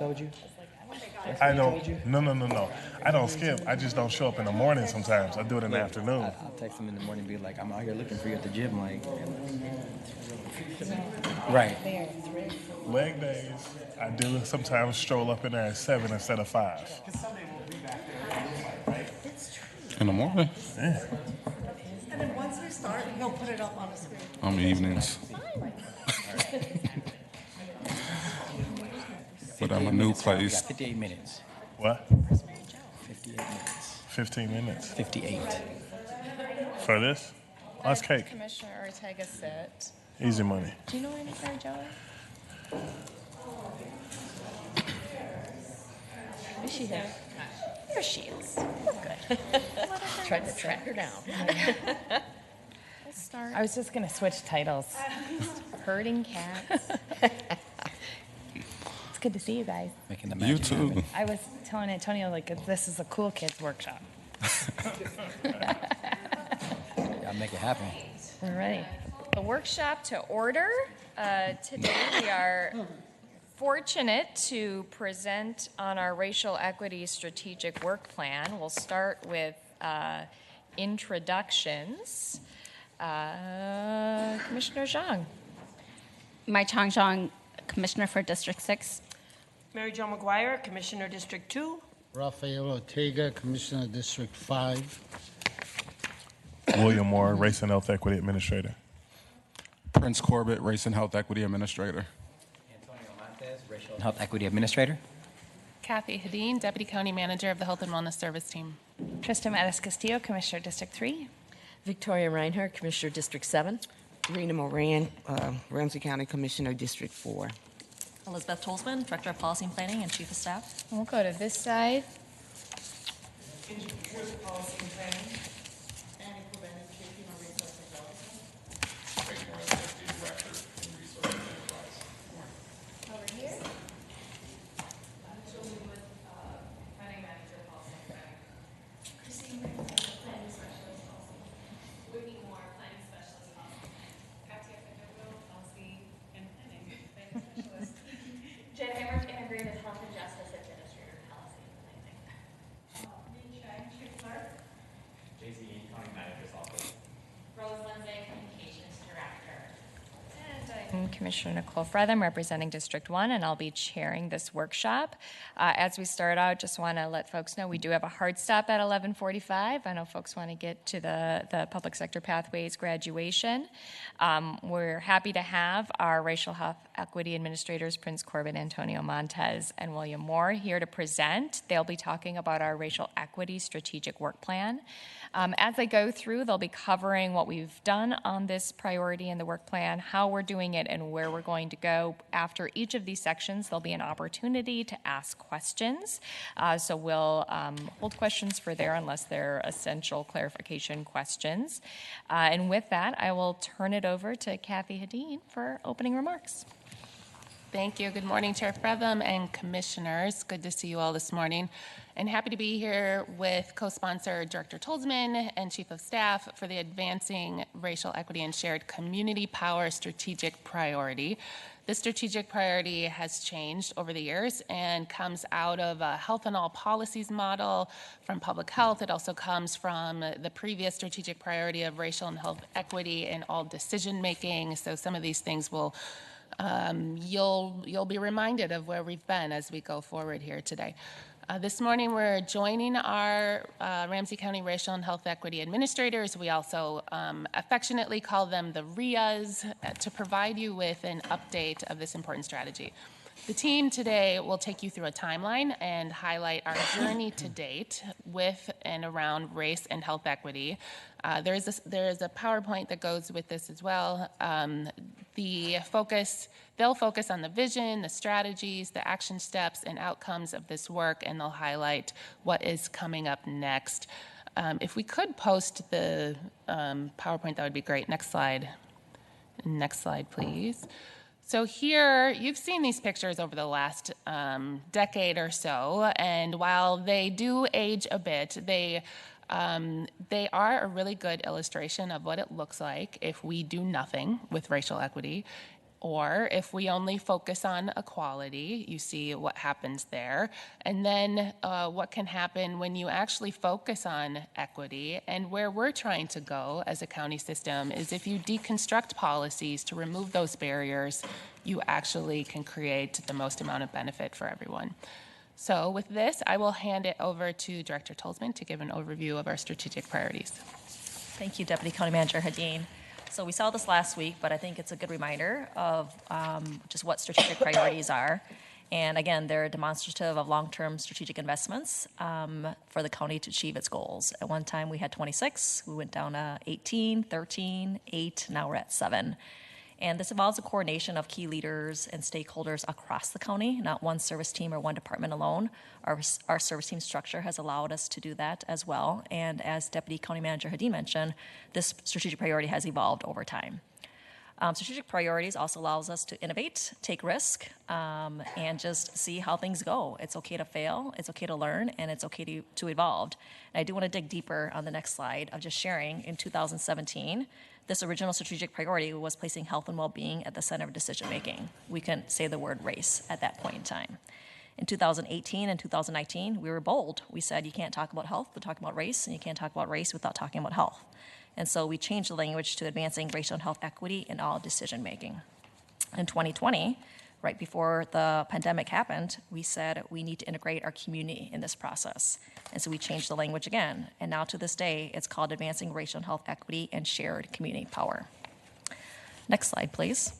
Told you? I don't. No. I don't skip. I just don't show up in the morning sometimes. I do it in the afternoon. I'll text him in the morning and be like, I'm out here looking for you at the gym. Like, They right. are thrilled. Leg days, I do sometimes stroll up in there at 7 instead of 5. It's true. In the morning? Yeah. And then once we start, he'll put it up on the screen. On the evenings. But I'm a new We place. got 58 minutes. What? 58 minutes. 15 minutes 58. for this? Oh, that's cake. Commissioner Ortega sit. Easy money. Do you know where Mary Jo is? Is she there? There she is. We're good. Tried to track her down. We'll start. I was just going to switch titles. Herding cats. It's good to see you guys. Making the You magic too. happen. I was telling Antonio, like, this is a cool kids workshop. I'll make it happen. We're ready. The workshop to order. Today we are fortunate to present on our racial equity strategic work plan. We'll start with introductions. Commissioner Zhang. Mai Chang Zhang, Commissioner for District 6. Mary Jo McGuire, Commissioner District 2. Rafael Ortega, Commissioner District 5. William Moore, Race and Health Equity Administrator. Prince Corbett, Race and Health Equity Administrator. Antonio Montes, Racial and Health Equity Administrator. Kathy Hadeen, Deputy County Manager of the Health and Wellness Service Team. Tristan Mattis Castillo, Commissioner District 3. Victoria Reinhardt, Commissioner District 7. Rena Moran, Ramsey County Commissioner, District 4. Elizabeth Tolzman, Director of Policy and Planning and Chief of Staff. We'll go to this side. Commissioner Nicole Fretham, representing District 1, and I'll be chairing this workshop. As we start out, just want to let folks know we do have a hard stop at 11:45. I know folks want to get to the Public Sector Pathways graduation. We're happy to have our Racial Health Equity Administrators, Prince Corbett, Antonio Montes, and William Moore here to present. They'll be talking about our Racial Equity Strategic Work Plan. As I go through, they'll be covering what we've done on this priority in the work plan, how we're doing it, and where we're going to go. After each of these sections, there'll be an opportunity to ask questions. So we'll hold questions for there unless they're essential clarification questions. And with that, I will turn it over to Kathy Hadeen for opening remarks. Thank you. Good morning, Chair Fretham and Commissioners. Good to see you all this morning. And happy to be here with co-sponsor Director Tolzman and Chief of Staff for the Advancing Racial Equity and Shared Community Power Strategic Priority. This strategic priority has changed over the years and comes out of a health and all policies model from public health. It also comes from the previous strategic priority of racial and health equity in all decision making. So some of these things will you'll be reminded of where we've been as we go forward here today. This morning we're joining our Ramsey County Racial and Health Equity Administrators. We also affectionately call them the RIAs to provide you with an update of this important strategy. The team today will take you through a timeline and highlight our journey to date with and around race and health equity. There is a PowerPoint that goes with this as well. They'll focus on the vision, the strategies, the action steps, and outcomes of this work, and they'll highlight what is coming up next. If we could post the PowerPoint, that would be great. Next slide. Next slide, please. So here, you've seen these pictures over the last decade or so, and while they do age a bit, they are a really good illustration of what it looks like if we do nothing with racial equity. Or if we only focus on equality, you see what happens there. And then what can happen when you actually focus on equity. And where we're trying to go as a county system is if you deconstruct policies to remove those barriers, you actually can create the most amount of benefit for everyone. So with this, I will hand it over to Director Tolzman to give an overview of our strategic priorities. Thank you, Deputy County Manager Hadeen. So we saw this last week, but I think it's a good reminder of just what strategic priorities are. And again, they're demonstrative of long-term strategic investments for the county to achieve its goals. At one time, we had 26. We went down to 18, 13, 8. Now we're at 7. And this involves a coordination of key leaders and stakeholders across the county, not one service team or one department alone. Our service team structure has allowed us to do that as well. And as Deputy County Manager Hadeen mentioned, this strategic priority has evolved over time. Strategic priorities also allows us to innovate, take risk, and just see how things go. It's okay to fail, it's okay to learn, and it's okay to evolve. And I do want to dig deeper on the next slide of just sharing in 2017, this original strategic priority was placing health and well-being at the center of decision-making. We couldn't say the word race at that point in time. In 2018 and 2019, we were bold. We said you can't talk about health without talking about race, and you can't talk about race without talking about health. And so we changed the language to advancing racial and health equity in all decision-making. In 2020, right before the pandemic happened, we said we need to integrate our community in this process. And so we changed the language again. And now to this day, it's called Advancing Racial and Health Equity and Shared Community Power. Next slide, please.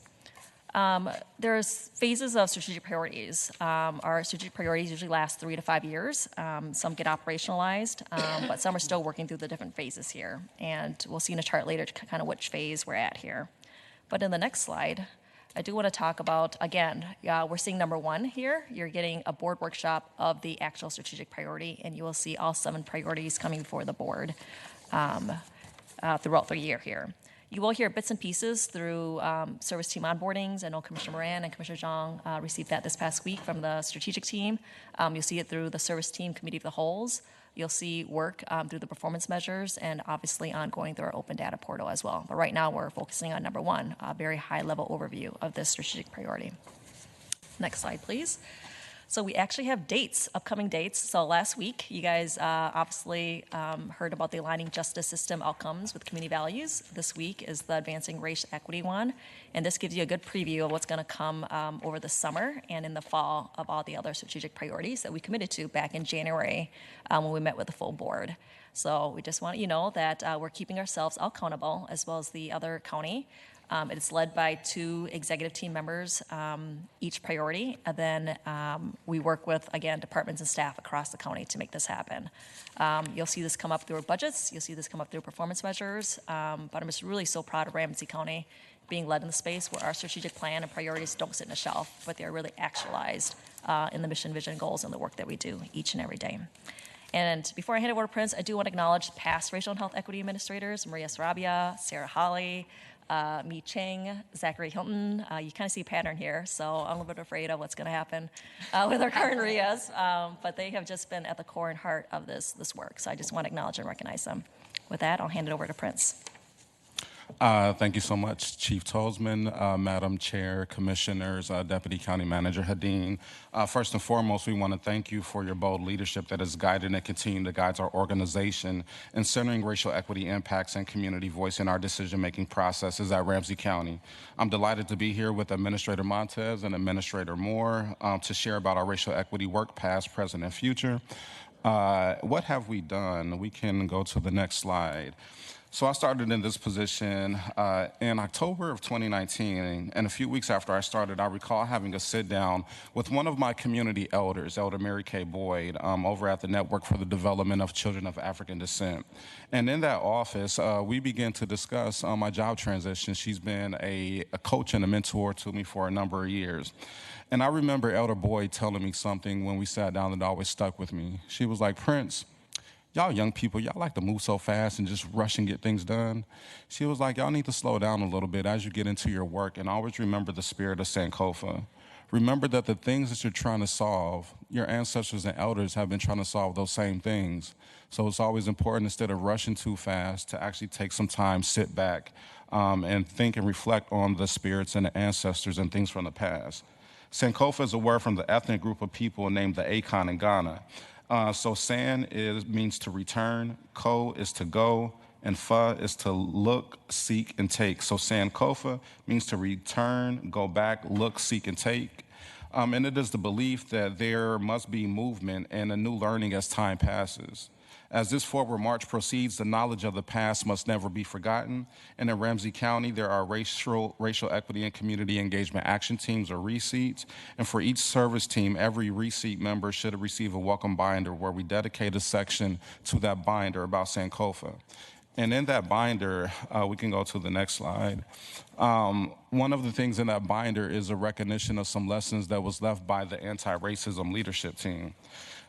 There's phases of strategic priorities. Our strategic priorities usually last 3 to 5 years. Some get operationalized, but some are still working through the different phases here. And we'll see in a chart later kind of which phase we're at here. But in the next slide, I do want to talk about, again, we're seeing number 1 here. You're getting a board workshop of the actual strategic priority, and you will see all 7 priorities coming before the board throughout the year here. You will hear bits and pieces through service team onboardings. I know Commissioner Moran and Commissioner Zhang received that this past week from the strategic team. You'll see it through the service team committee of the wholes. You'll see work through the performance measures and obviously ongoing through our open data portal as well. But right now we're focusing on number 1, a very high level overview of this strategic priority. Next slide, please. So we actually have dates, upcoming dates. So last week, you guys obviously heard about the aligning justice system outcomes with community values. This week is the advancing race equity one. And this gives you a good preview of what's going to come over the summer and in the fall of all the other strategic priorities that we committed to back in January when we met with the full board. So we just want you to know that we're keeping ourselves accountable as well as the other county. It's led by 2 executive team members, each priority, and then we work with, again, departments and staff across the county to make this happen. You'll see this come up through our budgets, you'll see this come up through performance measures, but I'm just really so proud of Ramsey County being led in the space where our strategic plan and priorities don't sit in a shelf, but they're really actualized in the mission, vision, goals, and the work that we do each and every day. And before I hand it over to Prince, I do want to acknowledge past racial and health equity administrators, Maria Sarabia, Sarah Holly, Mi Cheng, Zachary Hilton. You kind of see a pattern here, so I'm a little bit afraid of what's going to happen with our current RIAs, but they have just been at the core and heart of this work, so I just want to acknowledge and recognize them. With that, I'll hand it over to Prince. Thank you so much, Chief Tolzman, Madam Chair, Commissioners, Deputy County Manager Hadeen. First and foremost, we want to thank you for your bold leadership that has guided and continued to guide our organization in centering racial equity impacts and community voice in our decision-making processes at Ramsey County. I'm delighted to be here with Administrator Montez and Administrator Moore to share about our racial equity work, past, present, and future. What have we done? We can go to the next slide. So I started in this position in October of 2019, and a few weeks after I started, I recall having a sit-down with one of my community elders, Elder Mary Kay Boyd, over at the Network for the Development of Children of African Descent. And in that office, we began to discuss my job transition. She's been a coach and a mentor to me for a number of years. And I remember Elder Boyd telling me something when we sat down that always stuck with me. She was like, "Prince, y'all young people, y'all like to move so fast and just rush and get things done." She was like, y'all need to slow down a little bit as you get into your work and always remember the spirit of Sankofa. remember that the things that you're trying to solve, your ancestors and elders have been trying to solve those same things. So it's always important, instead of rushing too fast, to actually take some time, sit back, and think and reflect on the spirits and the ancestors and things from the past. Sankofa is a word from the ethnic group of people named the Akon in Ghana. So San means to return, Ko is to go, and Fa is to look, seek, and take. So Sankofa means to return, go back, look, seek, and take. And it is the belief that there must be movement and a new learning as time passes. As this forward march proceeds, the knowledge of the past must never be forgotten. And in Ramsey County, there are racial equity and community engagement action teams, or RESEATs. And for each service team, every RESEAT member should receive a welcome binder where we dedicate a section to that binder about Sankofa. And in that binder, we can go to the next slide. One of the things in that binder is a recognition of some lessons that was left by the anti-racism leadership team.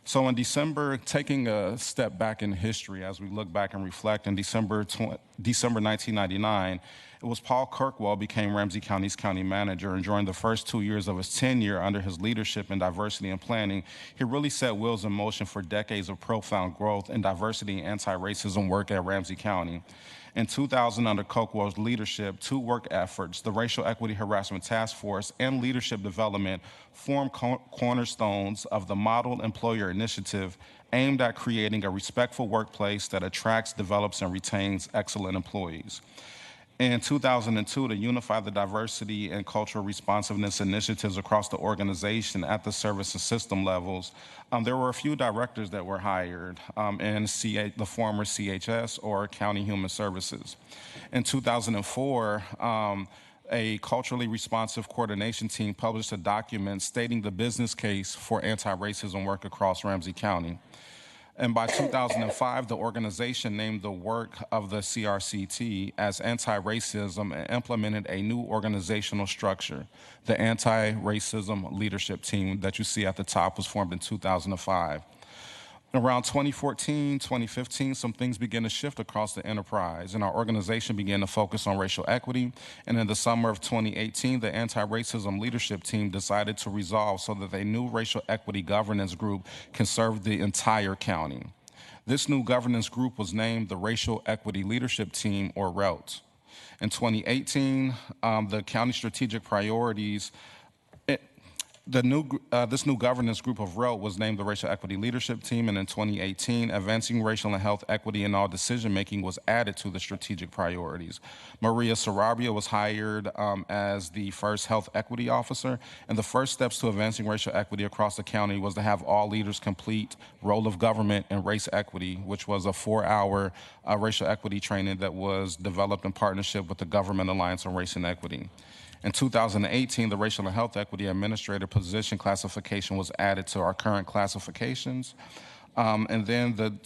So in December, taking a step back in history as we look back and reflect, in December 1999, it was Paul Kirkwall became Ramsey County's county manager, and during the first 2 years of his tenure under his leadership in diversity and planning, he really set wheels in motion for decades of profound growth in diversity and anti-racism work at Ramsey County. In 2000, under Kirkwall's leadership, 2 work efforts, the Racial Equity Harassment Task Force and Leadership Development, formed cornerstones of the Model Employer Initiative aimed at creating a respectful workplace that attracts, develops, and retains excellent employees. In 2002, to unify the diversity and cultural responsiveness initiatives across the organization at the service and system levels, there were a few directors that were hired in the former CHS, or County Human Services. In 2004, a culturally responsive coordination team published a document stating the business case for anti-racism work across Ramsey County. And by 2005, the organization named the work of the CRCT as anti-racism and implemented a new organizational structure. The Anti-Racism Leadership Team that you see at the top was formed in 2005. Around 2014, 2015, some things began to shift across the enterprise, and our organization began to focus on racial equity. And in the summer of 2018, the Anti-Racism Leadership Team decided to resolve so that a new racial equity governance group can serve the entire county. This new governance group was named the Racial Equity Leadership Team, or RELT. In 2018, the county strategic priorities this new governance group of RELT was named the Racial Equity Leadership Team, and in 2018, advancing racial and health equity in all decision-making was added to the strategic priorities. Maria Sarabia was hired as the first health equity officer, and the first steps to advancing racial equity across the county was to have all leaders complete role of government and race equity, which was a 4-hour racial equity training that was developed in partnership with the Government Alliance on Race and Equity. In 2018, the Racial and Health Equity Administrator position classification was added to our current classifications. And then,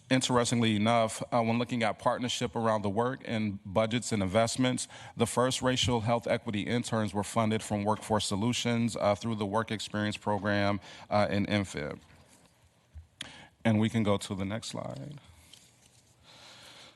interestingly enough, when looking at partnership around the work and budgets and investments, the first racial health equity interns were funded from Workforce Solutions through the Work Experience Program in MFIB. And we can go to the next slide.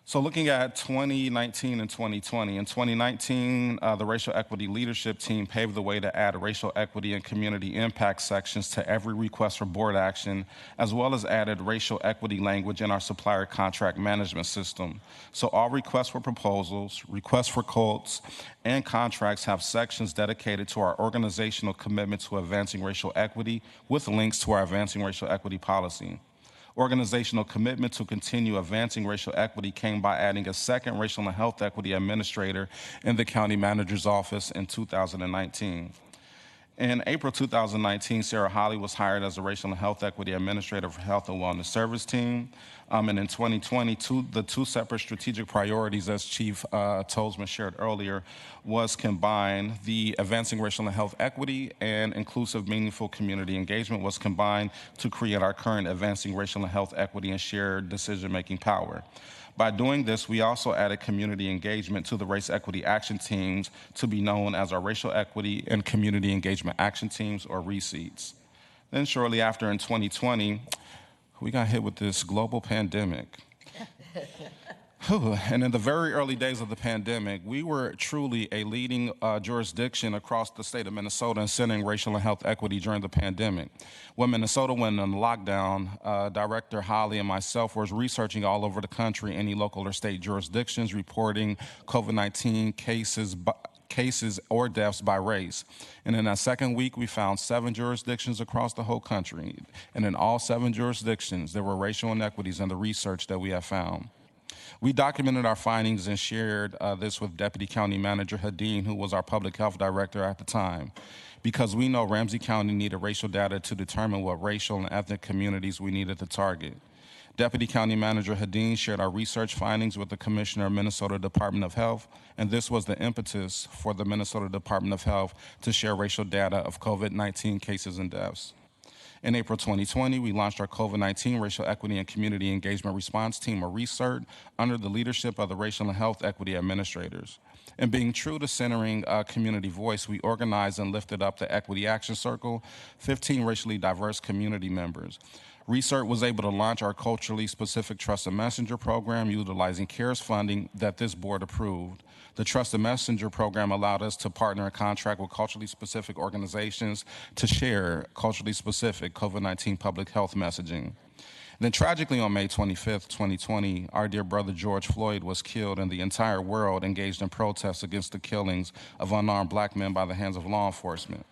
So looking at 2019 and 2020, in 2019, the Racial Equity Leadership Team paved the way to add racial equity and community impact sections to every request for board action, as well as added racial equity language in our supplier contract management system. So all requests for proposals, requests for quotes, and contracts have sections dedicated to our organizational commitment to advancing racial equity with links to our advancing racial equity policy. Organizational commitment to continue advancing racial equity came by adding a second racial and health equity administrator in the county manager's office in 2019. In April 2019, Sarah Holly was hired as a Racial and Health Equity Administrator for Health and Wellness Service Team. And in 2020, the two separate strategic priorities, as Chief Tolzman shared earlier, was combined. The Advancing Racial and Health Equity and Inclusive Meaningful Community Engagement was combined to create our current Advancing Racial and Health Equity and Shared Decision-Making Power. By doing this, we also added community engagement to the Race Equity Action Teams to be known as our Racial Equity and Community Engagement Action Teams, or RESEATs. Then shortly after, in 2020, we got hit with this global pandemic. And in the very early days of the pandemic, we were truly a leading jurisdiction across the state of Minnesota in centering racial and health equity during the pandemic. When Minnesota went on lockdown, Director Holly and myself was researching all over the country, any local or state jurisdictions reporting COVID-19 cases or deaths by race. And in that second week, we found 7 jurisdictions across the whole country. And in all 7 jurisdictions, there were racial inequities in the research that we have found. We documented our findings and shared this with Deputy County Manager Hadeen, who was our public health director at the time, because we know Ramsey County needed racial data to determine what racial and ethnic communities we needed to target. Deputy County Manager Hadeen shared our research findings with the Commissioner of Minnesota Department of Health, and this was the impetus for the Minnesota Department of Health to share racial data of COVID-19 cases and deaths. In April 2020, we launched our COVID-19 Racial Equity and Community Engagement Response Team, or RESERT, under the leadership of the Racial and Health Equity Administrators. And being true to centering community voice, we organized and lifted up the Equity Action Circle, 15 racially diverse community members. RESERT was able to launch our culturally specific Trusted Messenger program utilizing CARES funding that this board approved. The Trusted Messenger program allowed us to partner and contract with culturally specific organizations to share culturally specific COVID-19 public health messaging. Then tragically on May 25th, 2020, our dear brother George Floyd was killed and the entire world engaged in protests against the killings of unarmed black men by the hands of law enforcement.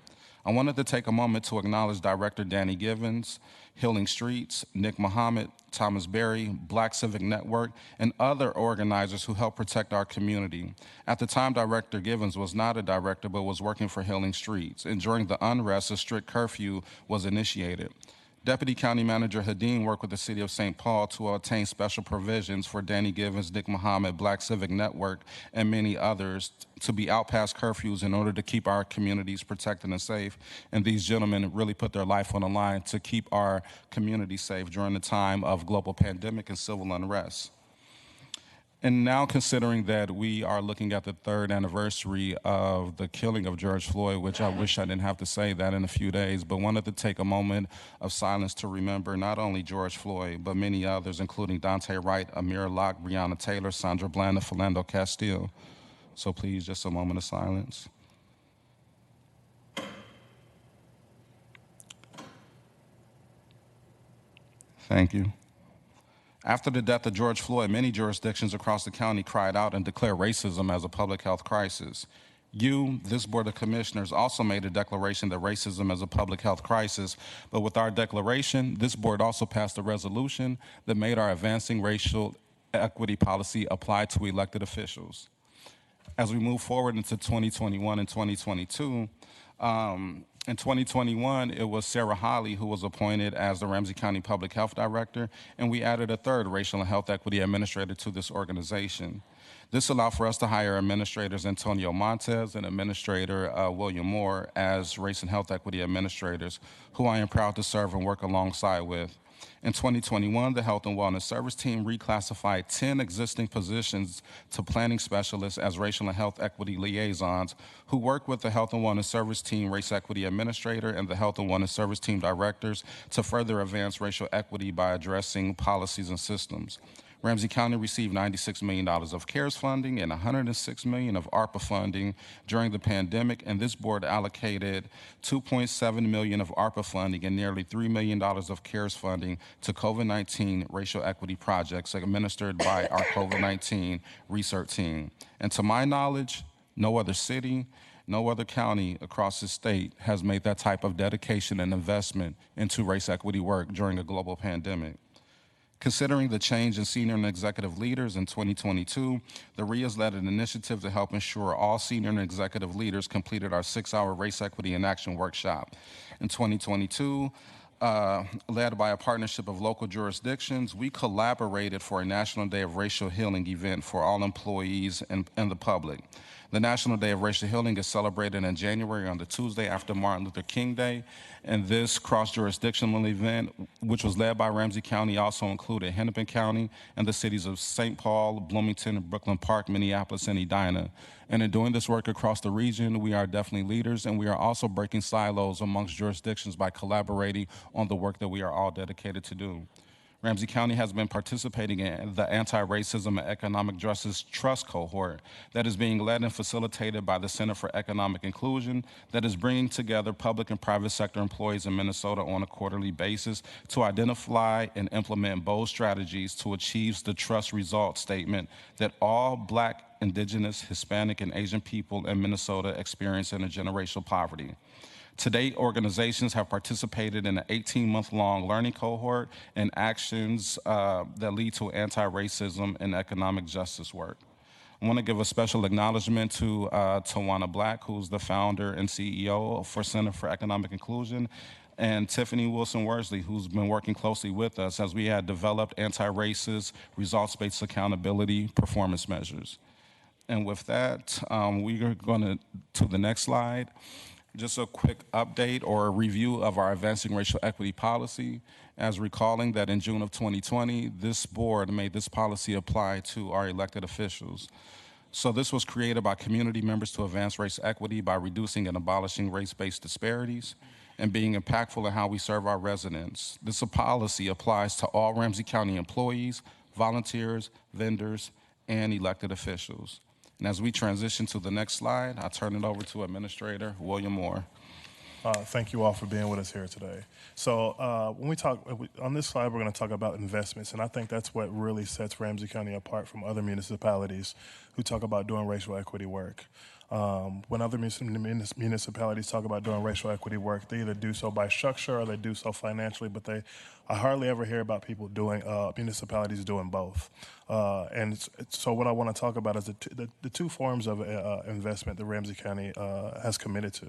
I wanted to take a moment to acknowledge Director Danny Givens, Healing Streets, Nick Muhammad, Thomas Berry, Black Civic Network, and other organizers who helped protect our community. At the time, Director Givens was not a director but was working for Healing Streets, and during the unrest, a strict curfew was initiated. Deputy County Manager Hadeen worked with the City of St. Paul to obtain special provisions for Danny Givens, Nick Muhammad, Black Civic Network, and many others to be out past curfews in order to keep our communities protected and safe. And these gentlemen really put their life on the line to keep our community safe during the time of global pandemic and civil unrest. And now considering that we are looking at the 3rd anniversary of the killing of George Floyd, which I wish I didn't have to say that in a few days, but wanted to take a moment of silence to remember not only George Floyd, but many others, including Dante Wright, Amir Locke, Breonna Taylor, Sandra Bland, and Philando Castile. So please, just a moment of silence. Thank you. After the death of George Floyd, many jurisdictions across the county cried out and declared racism as a public health crisis. You, this Board of Commissioners, also made a declaration that racism is a public health crisis, but with our declaration, this board also passed a resolution that made our advancing racial equity policy apply to elected officials. As we move forward into 2021 and 2022, in 2021, it was Sarah Holly who was appointed as the Ramsey County Public Health Director, and we added a 3rd Racial and Health Equity Administrator to this organization. This allowed for us to hire Administrators Antonio Montez and Administrator William Moore as Race and Health Equity Administrators, who I am proud to serve and work alongside with. In 2021, the Health and Wellness Service Team reclassified 10 existing positions to planning specialists as racial and health equity liaisons who work with the Health and Wellness Service Team Race Equity Administrator and the Health and Wellness Service Team Directors to further advance racial equity by addressing policies and systems. Ramsey County received $96 million of CARES funding and $106 million of ARPA funding during the pandemic, and this board allocated $2.7 million of ARPA funding and nearly $3 million of CARES funding to COVID-19 racial equity projects administered by our COVID-19 research team. And to my knowledge, no other city, no other county across the state has made that type of dedication and investment into race equity work during a global pandemic. Considering the change in senior and executive leaders in 2022, the RIAs led an initiative to help ensure all senior and executive leaders completed our 6-hour Race Equity in Action workshop. In 2022, led by a partnership of local jurisdictions, we collaborated for a National Day of Racial Healing event for all employees and the public. The National Day of Racial Healing is celebrated in January on the Tuesday after Martin Luther King Day, and this cross-jurisdictional event, which was led by Ramsey County, also included Hennepin County and the cities of St. Paul, Bloomington, Brooklyn Park, Minneapolis, and Edina. And in doing this work across the region, we are definitely leaders, and we are also breaking silos amongst jurisdictions by collaborating on the work that we are all dedicated to do. Ramsey County has been participating in the Anti-Racism and Economic Justice Trust cohort that is being led and facilitated by the Center for Economic Inclusion that is bringing together public and private sector employees in Minnesota on a quarterly basis to identify and implement bold strategies to achieve the trust result statement that all Black, Indigenous, Hispanic, and Asian people in Minnesota experience intergenerational poverty. To date, organizations have participated in an 18-month-long learning cohort and actions that lead to anti-racism and economic justice work. I want to give a special acknowledgement to Tawana Black, who's the founder and CEO for Center for Economic Inclusion, and Tiffany Wilson-Worsley, who's been working closely with us as we had developed anti-racist, results-based accountability performance measures. And with that, we are going to the next slide. Just a quick update or a review of our advancing racial equity policy. As recalling that in June of 2020, this board made this policy apply to our elected officials. So this was created by community members to advance race equity by reducing and abolishing race-based disparities and being impactful in how we serve our residents. This policy applies to all Ramsey County employees, volunteers, vendors, and elected officials. And as we transition to the next slide, I turn it over to Administrator William Moore. Thank you all for being with us here today. So when we talk, on this slide, we're going to talk about investments, and I think that's what really sets Ramsey County apart from other municipalities who talk about doing racial equity work. When other municipalities talk about doing racial equity work, they either do so by structure or they do so financially, but I hardly ever hear about people doing, municipalities doing both. And so what I want to talk about is the two forms of investment that Ramsey County has committed to.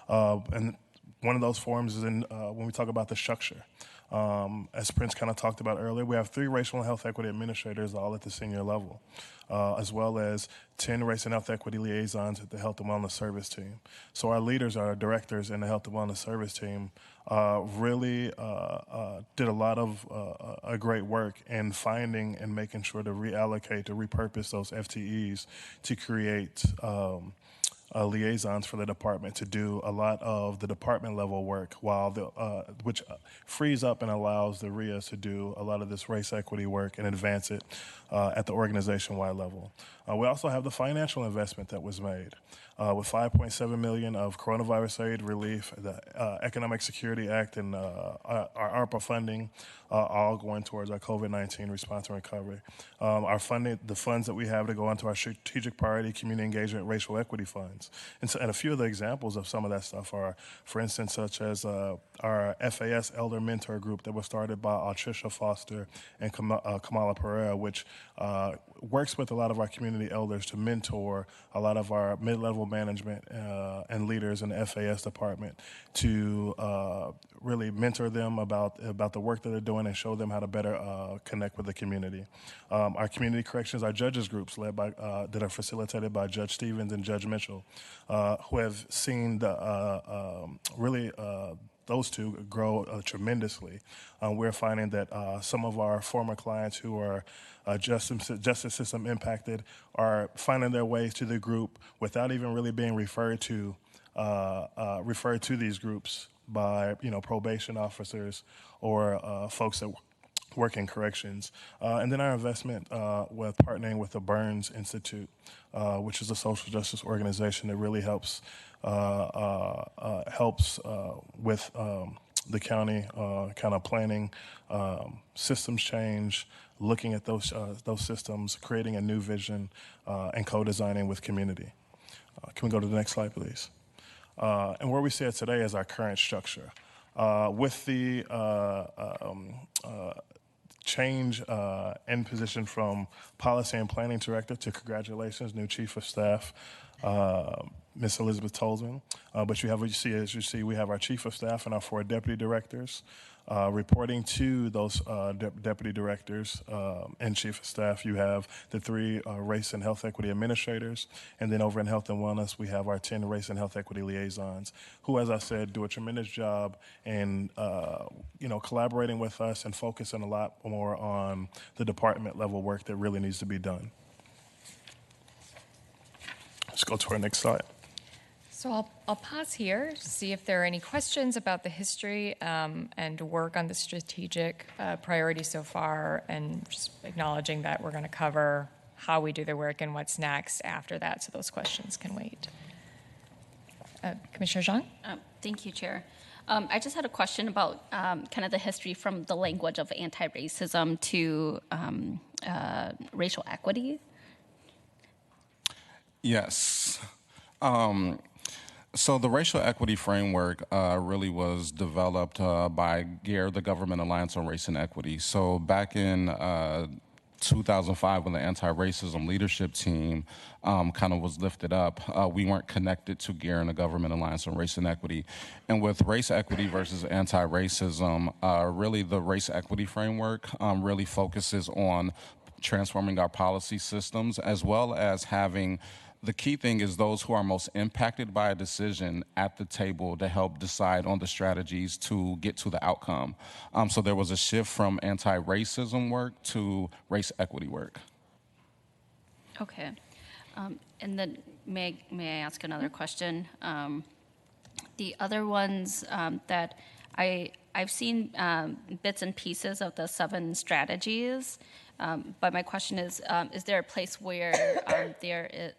And one of those forms is when we talk about the structure. As Prince kind of talked about earlier, we have 3 racial and health equity administrators all at the senior level, as well as 10 race and health equity liaisons at the Health and Wellness Service Team. So our leaders, our directors in the Health and Wellness Service Team really did a lot of a great work in finding and making sure to reallocate, to repurpose those FTEs to create liaisons for the department to do a lot of the department level work, while which frees up and allows the RIAs to do a lot of this race equity work and advance it at the organization-wide level. We also have the financial investment that was made. With $5.7 million of coronavirus aid relief, the Economic Security Act, and our ARPA funding, all going towards our COVID-19 response and recovery. Our funding, the funds that we have to go into our strategic priority, community engagement, racial equity funds. And a few of the examples of some of that stuff are, for instance, such as our FAS Elder Mentor Group that was started by Tricia Foster and Kamala Pereira, which works with a lot of our community elders to mentor a lot of our mid-level management and leaders in the FAS department to really mentor them about the work that they're doing and show them how to better connect with the community. Our community corrections, our judges groups led by that are facilitated by Judge Stevens and Judge Mitchell, who have seen really those two grow tremendously. We're finding that some of our former clients who are justice system impacted are finding their ways to the group without even really being referred to these groups by probation officers or folks that work in corrections. And then our investment with partnering with the Burns Institute, which is a social justice organization that really helps with the county kind of planning systems change, looking at those systems, creating a new vision, and co-designing with community. Can we go to the next slide, please? And where we sit today is our current structure. With the change in position from policy and planning director to, congratulations, new chief of staff, Ms. Elizabeth Tolzman. But as you see, we have our chief of staff and our 4 deputy directors. Reporting to those deputy directors and chief of staff, you have the 3 race and health equity administrators, and then over in health and wellness, we have our 10 race and health equity liaisons, who, as I said, do a tremendous job in collaborating with us and focusing a lot more on the department level work that really needs to be done. Let's go to our next slide. So I'll pause here, see if there are any questions about the history and work on the strategic priorities so far, and just acknowledging that we're going to cover how we do the work and what's next after that, so those questions can wait. Commissioner Zhang? Thank you, Chair. I just had a question about kind of the history from the language of anti-racism to racial equity. Yes. So the racial equity framework really was developed by GARE, the Government Alliance on Race and Equity. So back in 2005, when the anti-racism leadership team kind of was lifted up, we weren't connected to GARE and the Government Alliance on Race and Equity. And with race equity versus anti-racism, really the race equity framework really focuses on transforming our policy systems, as well as having the key thing is those who are most impacted by a decision at the table to help decide on the strategies to get to the outcome. So there was a shift from anti-racism work to race equity work. Okay. And then may I ask another question? The other ones that I've seen bits and pieces of the 7 strategies. But my question is there a place where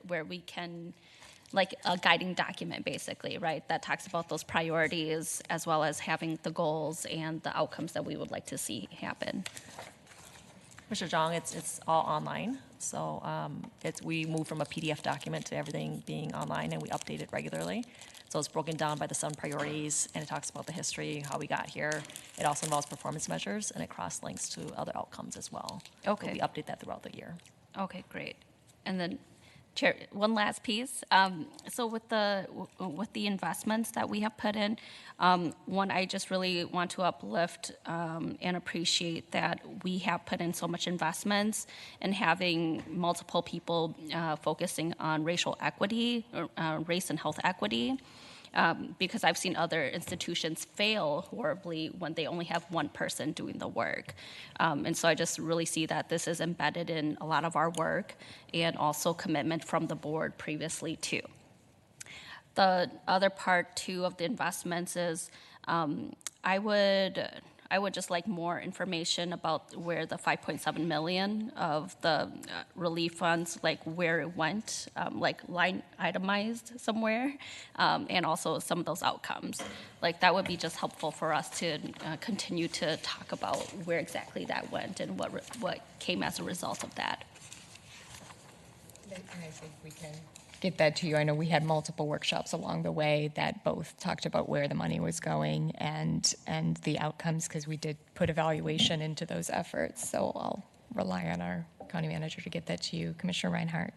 where we can, like a guiding document basically, right, that talks about those priorities as well as having the goals and the outcomes that we would like to see happen? Mr. Zhang, it's all online. So we move from a PDF document to everything being online, and we update it regularly. So it's broken down by the 7 priorities, and it talks about the history, how we got here. It also involves performance measures, and it cross-links to other outcomes as well. Okay. So we update that throughout the year. Okay, great. And then, Chair, one last piece. So with the investments that we have put in, one, I just really want to uplift and appreciate that we have put in so much investments and having multiple people focusing on racial equity, race and health equity. Because I've seen other institutions fail horribly when they only have one person doing the work. And so I just really see that this is embedded in a lot of our work and also commitment from the board previously too. The other part too of the investments is I would just like more information about where the $5.7 million of the relief funds, like where it went, like line itemized somewhere, and also some of those outcomes. Like that would be just helpful for us to continue to talk about where exactly that went and what came as a result of that. And I think we can get that to you. I know we had multiple workshops along the way that both talked about where the money was going and the outcomes, because we did put evaluation into those efforts. So I'll rely on our county manager to get that to you. Commissioner Reinhardt.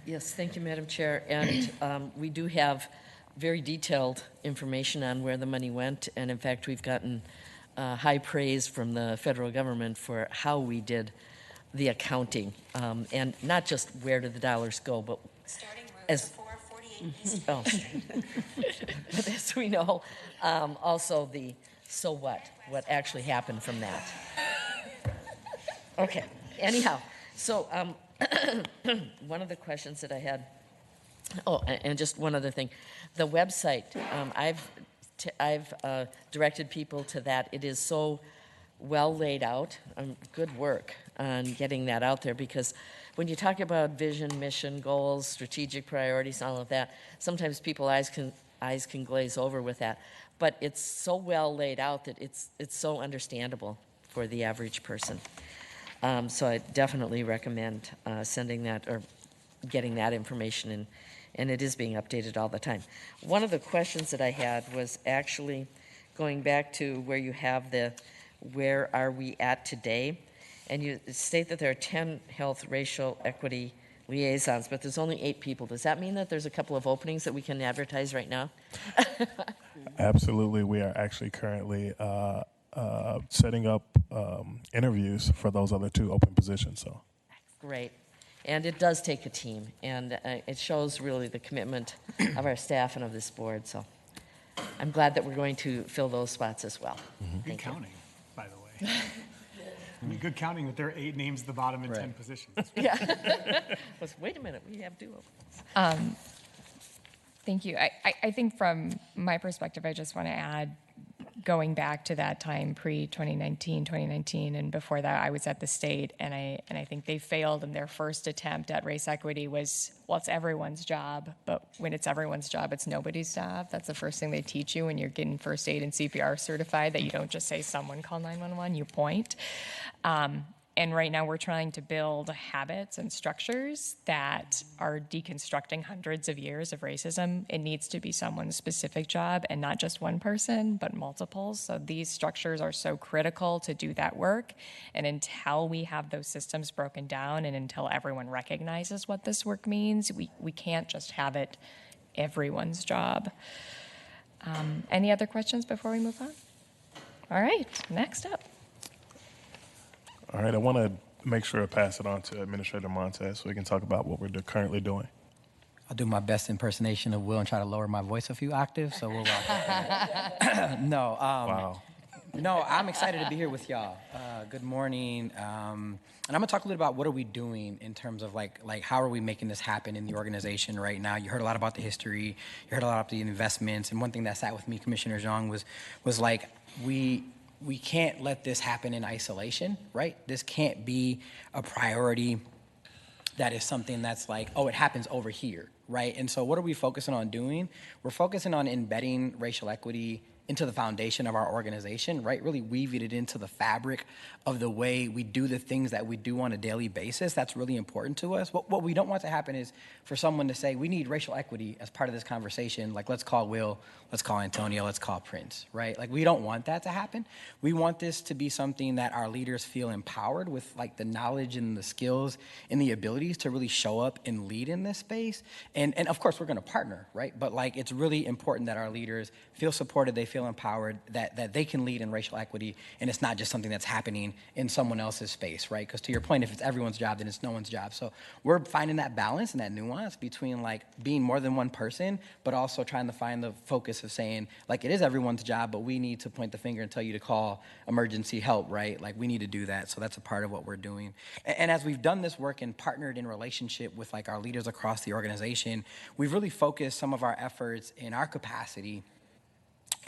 Yes, thank you, Madam Chair. And we do have very detailed information on where the money went. And in fact, we've gotten high praise from the federal government for how we did the accounting. And not just where did the dollars go, but as 448. Oh, but as we know, also the so what actually happened from that. Okay, anyhow, so one of the questions that I had, and just one other thing, the website, I've directed people to that. It is so well laid out. Good work on getting that out there, because when you talk about vision, mission, goals, strategic priorities, all of that, sometimes people's eyes can glaze over with that. But it's so well laid out that it's so understandable for the average person. So I definitely recommend sending that or getting that information in, and it is being updated all the time. One of the questions that I had was actually going back to where you have the where are we at today, and you state that there are 10 health racial equity liaisons, but there's only 8 people. Does that mean that there's a couple of openings that we can advertise right now? Absolutely. We are actually currently setting up interviews for those other 2 open positions. So great. And it does take a team, and it shows really the commitment of our staff and of this board. So I'm glad that we're going to fill those spots as well. Mm-hmm. Good counting, by the way. I mean, good counting that there are 8 names at the bottom and 10 positions. Yeah. Wait a minute, we have 2 openings. Thank you. I think from my perspective, I just want to add, going back to that time pre-2019, and before that, I was at the state, and I think they failed in their first attempt at race equity was, well, it's everyone's job, but when it's everyone's job, it's nobody's job. That's the first thing they teach you when you're getting first aid and CPR certified, that you don't just say someone call 911, you point. And right now we're trying to build habits and structures that are deconstructing hundreds of years of racism. It needs to be someone's specific job and not just one person, but multiples. So these structures are so critical to do that work. And until we have those systems broken down and until everyone recognizes what this work means, we can't just have it everyone's job. Any other questions before we move on? All right, next up. All right, I want to make sure I pass it on to Administrator Montez so we can talk about what we're currently doing. I'll do my best impersonation of Will and try to lower my voice a few octaves, so we'll rock with No, Wow. no, I'm excited to be here with y'all. Good morning. And I'm going to talk a little about what are we doing in terms of like how are we making this happen in the organization right now. You heard a lot about the history. You heard a lot about the investments. And one thing that sat with me, Commissioner Zhang, was like we can't let this happen in isolation, right? This can't be a priority that is something that's like, oh, it happens over here, right? And so what are we focusing on doing? We're focusing on embedding racial equity into the foundation of our organization, right? Really weaving it into the fabric of the way we do the things that we do on a daily basis. That's really important to us. What we don't want to happen is for someone to say, we need racial equity as part of this conversation. Like, let's call Will, let's call Antonio, let's call Prince, right? Like, we don't want that to happen. We want this to be something that our leaders feel empowered with, like the knowledge and the skills and the abilities to really show up and lead in this space. And of course, we're gonna partner, right? But like, it's really important that our leaders feel supported, they feel empowered, that they can lead in racial equity, and it's not just something that's happening in someone else's space, right? Because to your point, if it's everyone's job, then it's no one's job. So we're finding that balance and that nuance between like being more than one person, but also trying to find the focus of saying, like, it is everyone's job, but we need to point the finger and tell you to call emergency help, right? Like, we need to do that. So that's a part of what we're doing. And as we've done this work and partnered in relationship with like our leaders across the organization, we've really focused some of our efforts in our capacity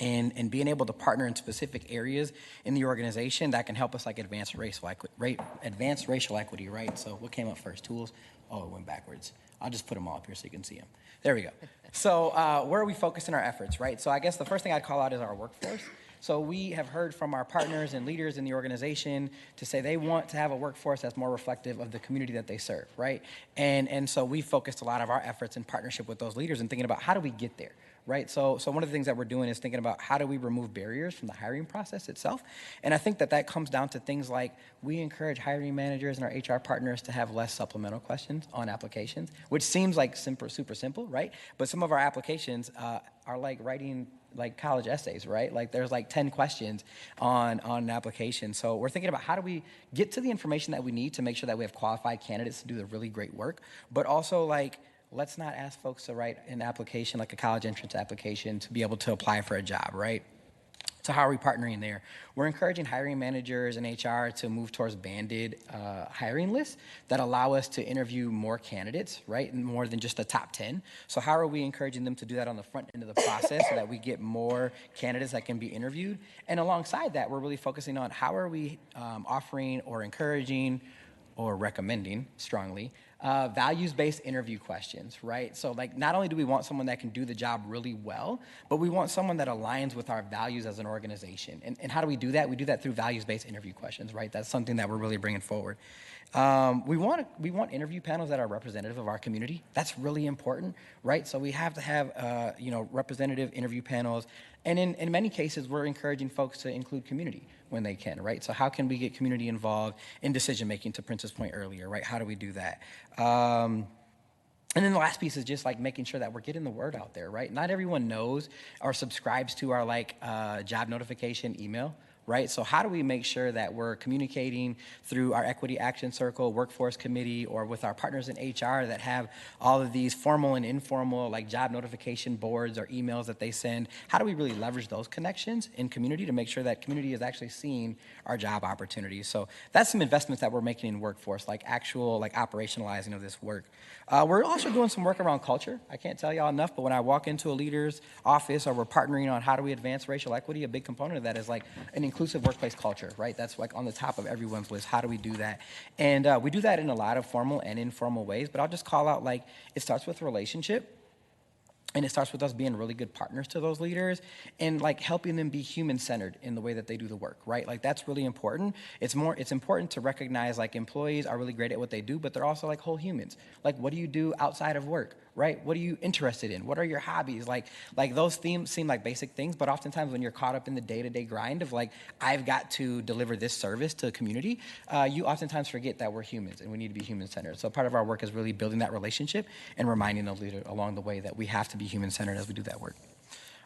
and being able to partner in specific areas in the organization that can help us like advance racial equity, right? So what came up first? Tools? Oh, it went backwards. I'll just put them all up here so you can see them. There we go. So where are we focusing our efforts, right? So I guess the first thing I'd call out is our workforce. So we have heard from our partners and leaders in the organization to say they want to have a workforce that's more reflective of the community that they serve, right? And so we focused a lot of our efforts in partnership with those leaders and thinking about how do we get there, right? So one of the things that we're doing is thinking about how do we remove barriers from the hiring process itself. And I think that comes down to things like we encourage hiring managers and our HR partners to have less supplemental questions on applications, which seems like super simple, right? But some of our applications are like writing like college essays, right? Like there's like 10 questions on an application. So we're thinking about how do we get to the information that we need to make sure that we have qualified candidates to do the really great work, but also like, let's not ask folks to write an application like a college entrance application to be able to apply for a job, right? So how are we partnering there? We're encouraging hiring managers and HR to move towards banded hiring lists that allow us to interview more candidates, right? And more than just the top 10. So how are we encouraging them to do that on the front end of the process so that we get more candidates that can be interviewed? And alongside that, we're really focusing on how are we offering or encouraging or recommending strongly values-based interview questions, right? So like not only do we want someone that can do the job really well, but we want someone that aligns with our values as an organization. And how do we do that? We do that through values-based interview questions, right? That's something that we're really bringing forward. We want interview panels that are representative of our community. That's really important, right? So we have to have representative interview panels. And in many cases, we're encouraging folks to include community when they can, right? So how can we get community involved in decision-making, to Prince's point earlier, right? How do we do that? And then the last piece is just like making sure that we're getting the word out there, right? Not everyone knows or subscribes to our job notification email, right? So how do we make sure that we're communicating through our Equity Action Circle, Workforce Committee, or with our partners in HR that have all of these formal and informal like job notification boards or emails that they send? How do we really leverage those connections in community to make sure that community is actually seeing our job opportunities? So that's some investments that we're making in workforce, like actual like operationalizing of this work. We're also doing some work around culture. I can't tell y'all enough, but when I walk into a leader's office or we're partnering on how do we advance racial equity, a big component of that is like an inclusive workplace culture, right? That's like on the top of everyone's list. How do we do that? And we do that in a lot of formal and informal ways, but I'll just call out like it starts with relationship. And it starts with us being really good partners to those leaders and like helping them be human-centered in the way that they do the work, right? Like that's really important. It's important to recognize like employees are really great at what they do, but they're also like whole humans. Like what do you do outside of work, right? What are you interested in? What are your hobbies? Like those themes seem like basic things, but oftentimes when you're caught up in the day-to-day grind of like, I've got to deliver this service to a community, you oftentimes forget that we're humans and we need to be human-centered. So part of our work is really building that relationship and reminding the leader along the way that we have to be human-centered as we do that work.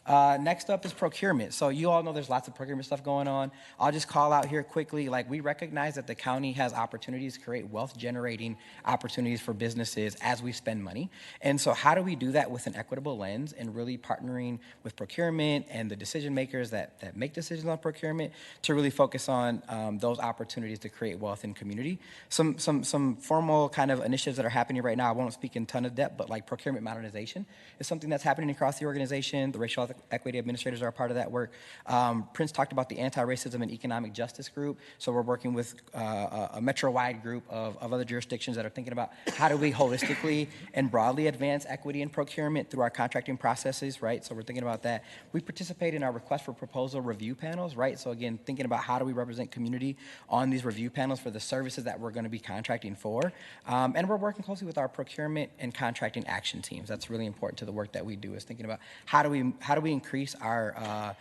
Next up is procurement. So you all know there's lots of procurement stuff going on. I'll just call out here quickly, like we recognize that the county has opportunities to create wealth generating opportunities for businesses as we spend money. And so how do we do that with an equitable lens and really partnering with procurement and the decision makers that make decisions on procurement to really focus on those opportunities to create wealth in community. Some formal kind of initiatives that are happening right now, I won't speak in ton of depth, but like procurement modernization is something that's happening across the organization. The racial equity administrators are a part of that work. Prince talked about the anti-racism and economic justice group. So we're working with a metro-wide group of other jurisdictions that are thinking about how do we holistically and broadly advance equity in procurement through our contracting processes, right? So we're thinking about that. We participate in our request for proposal review panels, right? So again, thinking about how do we represent community on these review panels for the services that we're going to be contracting for. And we're working closely with our procurement and contracting action teams. That's really important to the work that we do, is thinking about how do we increase our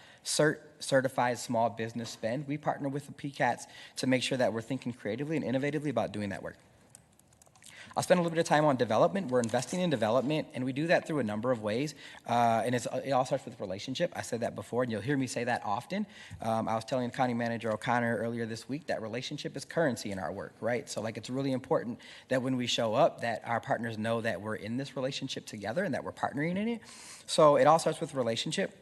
certified small business spend. We partner with the PCATs to make sure that we're thinking creatively and innovatively about doing that work. I'll spend a little bit of time on development. We're investing in development, and we do that through a number of ways. And it all starts with relationship. I said that before, and you'll hear me say that often. I was telling County Manager O'Connor earlier this week that relationship is currency in our work, right? So like it's really important that when we show up that our partners know that we're in this relationship together and that we're partnering in it. So it all starts with relationship.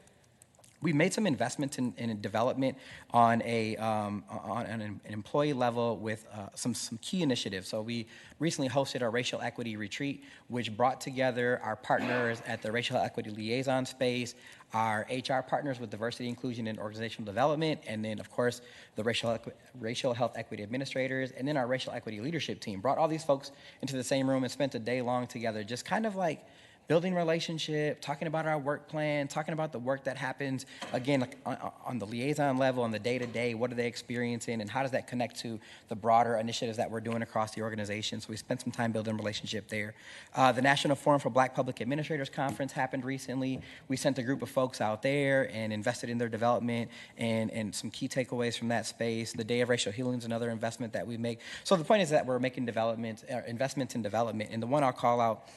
We made some investments in development on an employee level with some key initiatives. So we recently hosted our racial equity retreat, which brought together our partners at the racial equity liaison space, our HR partners with diversity, inclusion, and organizational development, and then of course the racial health equity administrators, and then our racial equity leadership team. Brought all these folks into the same room and spent a day long together, just kind of like building relationship, talking about our work plan, talking about the work that happens, again, like on the liaison level, on the day-to-day, what are they experiencing, and how does that connect to the broader initiatives that we're doing across the organization. So we spent some time building relationship there. The National Forum for Black Public Administrators Conference happened recently. We sent a group of folks out there and invested in their development and some key takeaways from that space. The Day of Racial Healing is another investment that we make. So the point is that we're making investments in development, and the one I'll call out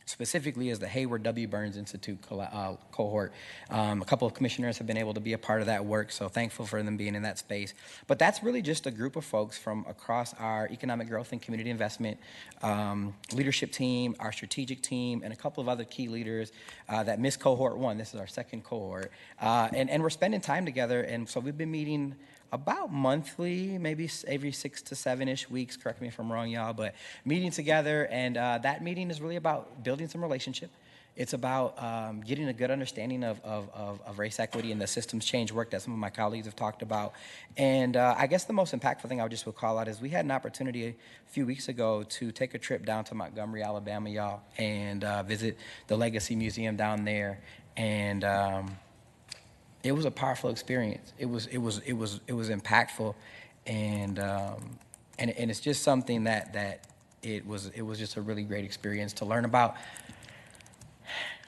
specifically is the Hayward W. Burns Institute cohort. A couple of commissioners have been able to be a part of that work, so thankful for them being in that space. But that's really just a group of folks from across our economic growth and community investment leadership team, our strategic team, and a couple of other key leaders that missed cohort one. This is our second cohort. And we're spending time together, and so we've been meeting about monthly, maybe every 6 to 7-ish weeks, correct me if I'm wrong, y'all, but meeting together, and that meeting is really about building some relationship. It's about getting a good understanding of race equity and the systems change work that some of my colleagues have talked about. And I guess the most impactful thing I just will call out is we had an opportunity a few weeks ago to take a trip down to Montgomery, Alabama, y'all, and visit the Legacy Museum down there. And it was a powerful experience. It was impactful, and it's just something that it was just a really great experience to learn about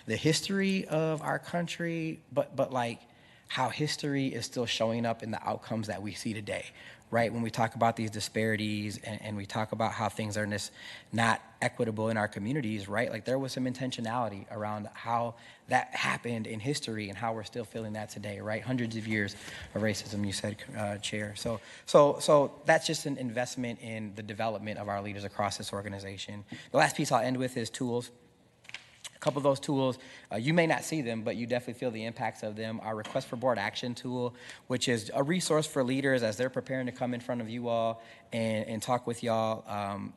the history of our country, but like how history is still showing up in the outcomes that we see today, right? When we talk about these disparities and we talk about how things are not equitable in our communities, right? Like there was some intentionality around how that happened in history and how we're still feeling that today, right? Hundreds of years of racism, you said, Chair. So that's just an investment in the development of our leaders across this organization. The last piece I'll end with is tools. A couple of those tools, you may not see them, but you definitely feel the impacts of them. Our Request for Board Action tool, which is a resource for leaders as they're preparing to come in front of you all and talk with y'all.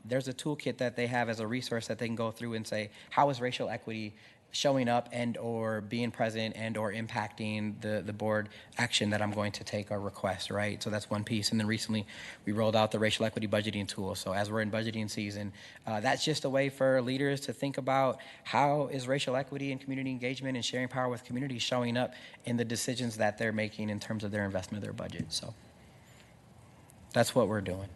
There's a toolkit that they have as a resource that they can go through and say, how is racial equity showing up and or being present and or impacting the board action that I'm going to take or request, right? So that's one piece. And then recently we rolled out the racial equity budgeting tool. So as we're in budgeting season, that's just a way for leaders to think about how is racial equity and community engagement and sharing power with communities showing up in the decisions that they're making in terms of their investment of their budget. So that's what we're doing.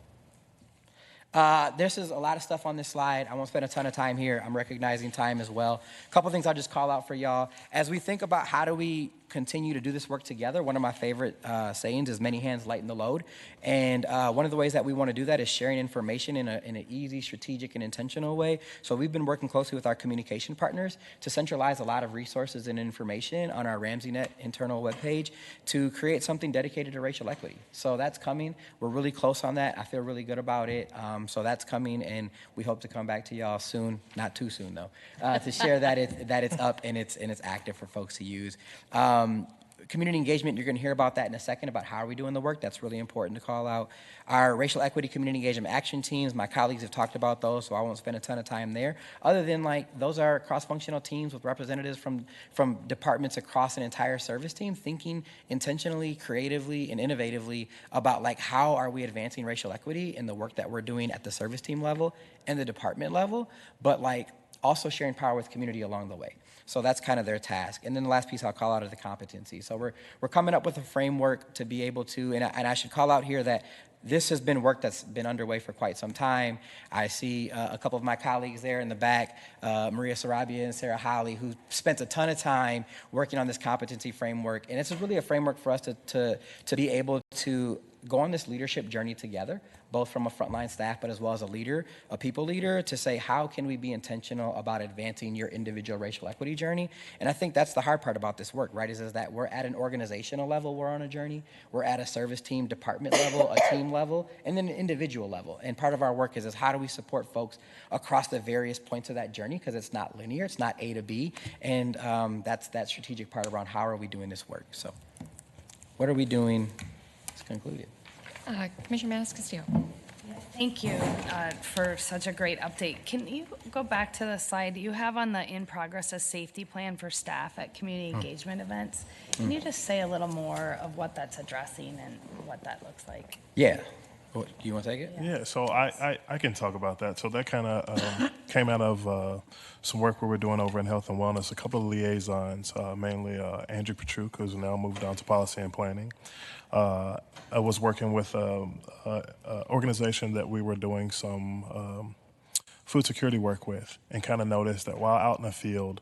This is a lot of stuff on this slide. I won't spend a ton of time here. I'm recognizing time as well. A couple things I'll just call out for y'all. As we think about how do we continue to do this work together, one of my favorite sayings is many hands lighten the load. And one of the ways that we want to do that is sharing information in an easy, strategic, and intentional way. So we've been working closely with our communication partners to centralize a lot of resources and information on our RamseyNet internal webpage to create something dedicated to racial equity. So that's coming. We're really close on that. I feel really good about it. So that's coming, and we hope to come back to y'all soon, not too soon though, to share that it's up and it's active for folks to use. Community engagement, you're going to hear about that in a second, about how are we doing the work. That's really important to call out. Our racial equity community engagement action teams, my colleagues have talked about those, so I won't spend a ton of time there. Other than like, those are cross-functional teams with representatives from departments across an entire service team, thinking intentionally, creatively, and innovatively about like, how are we advancing racial equity in the work that we're doing at the service team level and the department level, but like also sharing power with community along the way. So that's kind of their task. And then the last piece I'll call out is the competency. So we're coming up with a framework to be able to, and I should call out here that this has been work that's been underway for quite some time. I see a couple of my colleagues there in the back, Maria Sarabia and Sarah Holly, who spent a ton of time working on this competency framework. And it's really a framework for us to be able to go on this leadership journey together, both from a frontline staff, but as well as a leader, a people leader, to say, how can we be intentional about advancing your individual racial equity journey? And I think that's the hard part about this work, right, is that we're at an organizational level, we're on a journey, we're at a service team department level, a team level, and then an individual level. And part of our work is how do we support folks across the various points of that journey, because it's not linear, it's not A to B, and that's that strategic part around how are we doing this work. So what are we doing? Let's conclude it. Commissioner Manis-Castillo. Thank you for such a great update. Can you go back to the slide you have on the in progress a safety plan for staff at community engagement events? Can you just say a little more of what that's addressing and what that looks like? Yeah. Do you want to take it? Yeah, so I can talk about that. So that kind of came out of some work we were doing over in health and wellness. A couple of liaisons, mainly Andrew Petruk, who's now moved on to policy and planning. I was working with an organization that we were doing some food security work with, and kind of noticed that while out in the field,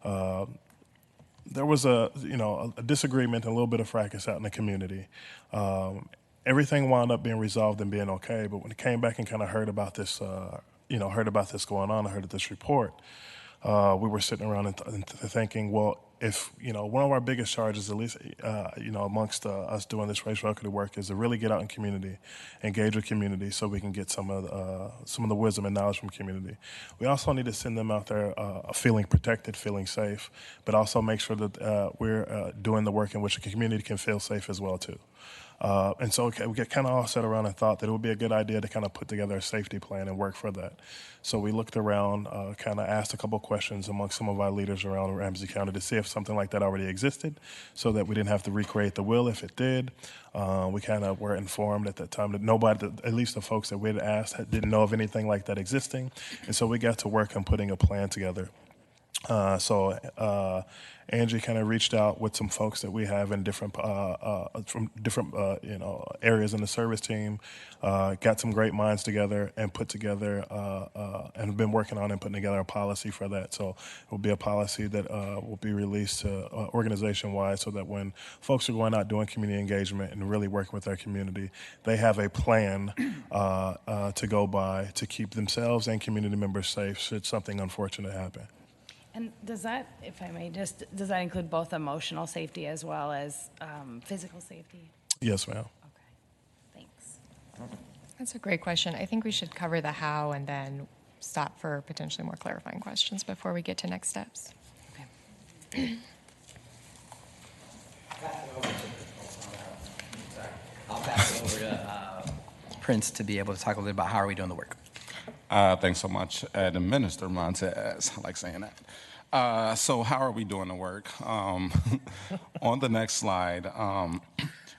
there was a disagreement, a little bit of fracas out in the community. Everything wound up being resolved and being okay, but when it came back and kind of heard about this going on, I heard of this report, we were sitting around and thinking, well, if, one of our biggest charges, at least, amongst us doing this racial equity work, is to really get out in community, engage with community, so we can get some of the wisdom and knowledge from community. We also need to send them out there feeling protected, feeling safe, but also make sure that we're doing the work in which the community can feel safe as well, too. And so we get kind of all sat around and thought that it would be a good idea to kind of put together a safety plan and work for that. So we looked around, kind of asked a couple questions amongst some of our leaders around Ramsey County to see if something like that already existed, so that we didn't have to recreate the wheel if it did. We kind of were informed at that time that nobody, at least the folks that we had asked, didn't know of anything like that existing. And so we got to work on putting a plan together. So Angie kind of reached out with some folks that we have in different from different areas in the service team, got some great minds together and put together and been working on and putting together a policy for that. So it will be a policy that will be released to organization wide, so that when folks are going out doing community engagement and really working with their community, they have a plan to go by to keep themselves and community members safe should something unfortunate happen. And does that, if I may, does that include both emotional safety as well as physical safety? Yes, ma'am. Okay, thanks. That's a great question. I think we should cover the how and then stop for potentially more clarifying questions before we get to next steps. Okay. I'll pass it over to Prince to be able to talk a little bit about how are we doing the work. Thanks so much, Minister Montez. I like saying that. So how are we doing the work? On the next slide, and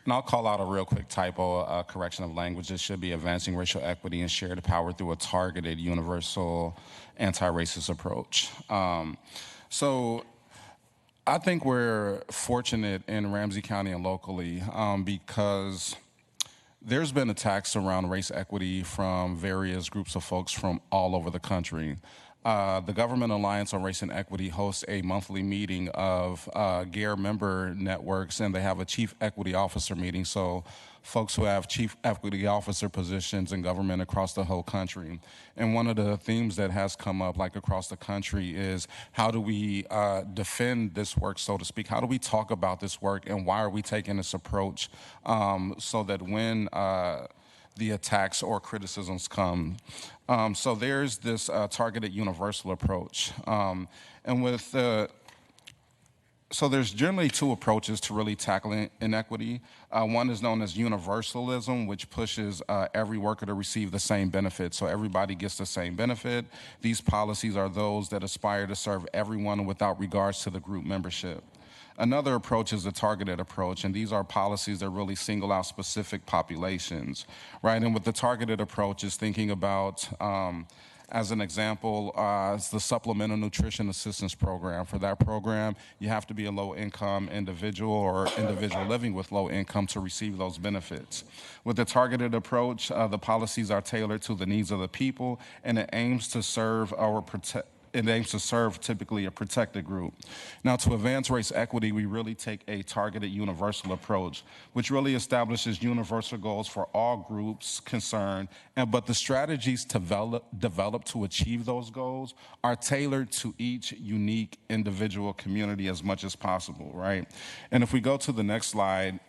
I'll call out a real quick typo, correction of language. It should be advancing racial equity and shared power through a targeted, universal, anti-racist approach. So I think we're fortunate in Ramsey County and locally because there's been attacks around race equity from various groups of folks from all over the country. The Government Alliance on Race and Equity hosts a monthly meeting of GARE member networks, and they have a Chief Equity Officer meeting. So folks who have Chief Equity Officer positions in government across the whole country. And one of the themes that has come up like across the country is how do we defend this work, so to speak? How do we talk about this work, and why are we taking this approach so that when the attacks or criticisms come. So there's this targeted universal approach. And with so there's generally two approaches to really tackling inequity. One is known as universalism, which pushes every worker to receive the same benefit. So everybody gets the same benefit. These policies are those that aspire to serve everyone without regards to the group membership. Another approach is a targeted approach, and these are policies that really single out specific populations, right? And with the targeted approach is thinking about, as an example, it's the Supplemental Nutrition Assistance Program. For that program, you have to be a low-income individual or individual living with low income to receive those benefits. With the targeted approach, the policies are tailored to the needs of the people, and it aims to serve our It aims to serve typically a protected group. Now, to advance race equity, we really take a targeted universal approach, which really establishes universal goals for all groups concerned, but the strategies developed to achieve those goals are tailored to each unique individual community as much as possible, right? And if we go to the next slide,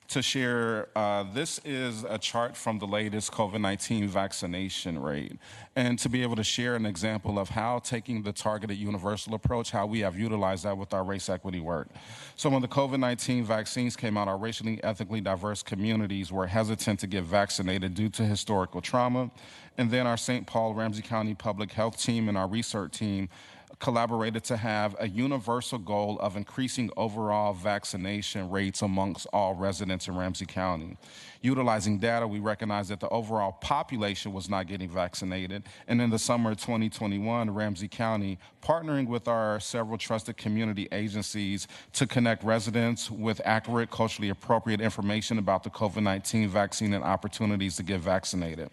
to share, this is a chart from the latest COVID-19 vaccination rate, and to be able to share an example of how taking the targeted universal approach, how we have utilized that with our race equity work. So when the COVID-19 vaccines came out, our racially, ethnically diverse communities were hesitant to get vaccinated due to historical trauma, and then our St. Paul Ramsey County Public Health team and our research team collaborated to have a universal goal of increasing overall vaccination rates amongst all residents in Ramsey County. Utilizing data, we recognized that the overall population was not getting vaccinated, and in the summer of 2021, Ramsey County, partnering with our several trusted community agencies to connect residents with accurate, culturally appropriate information about the COVID-19 vaccine and opportunities to get vaccinated.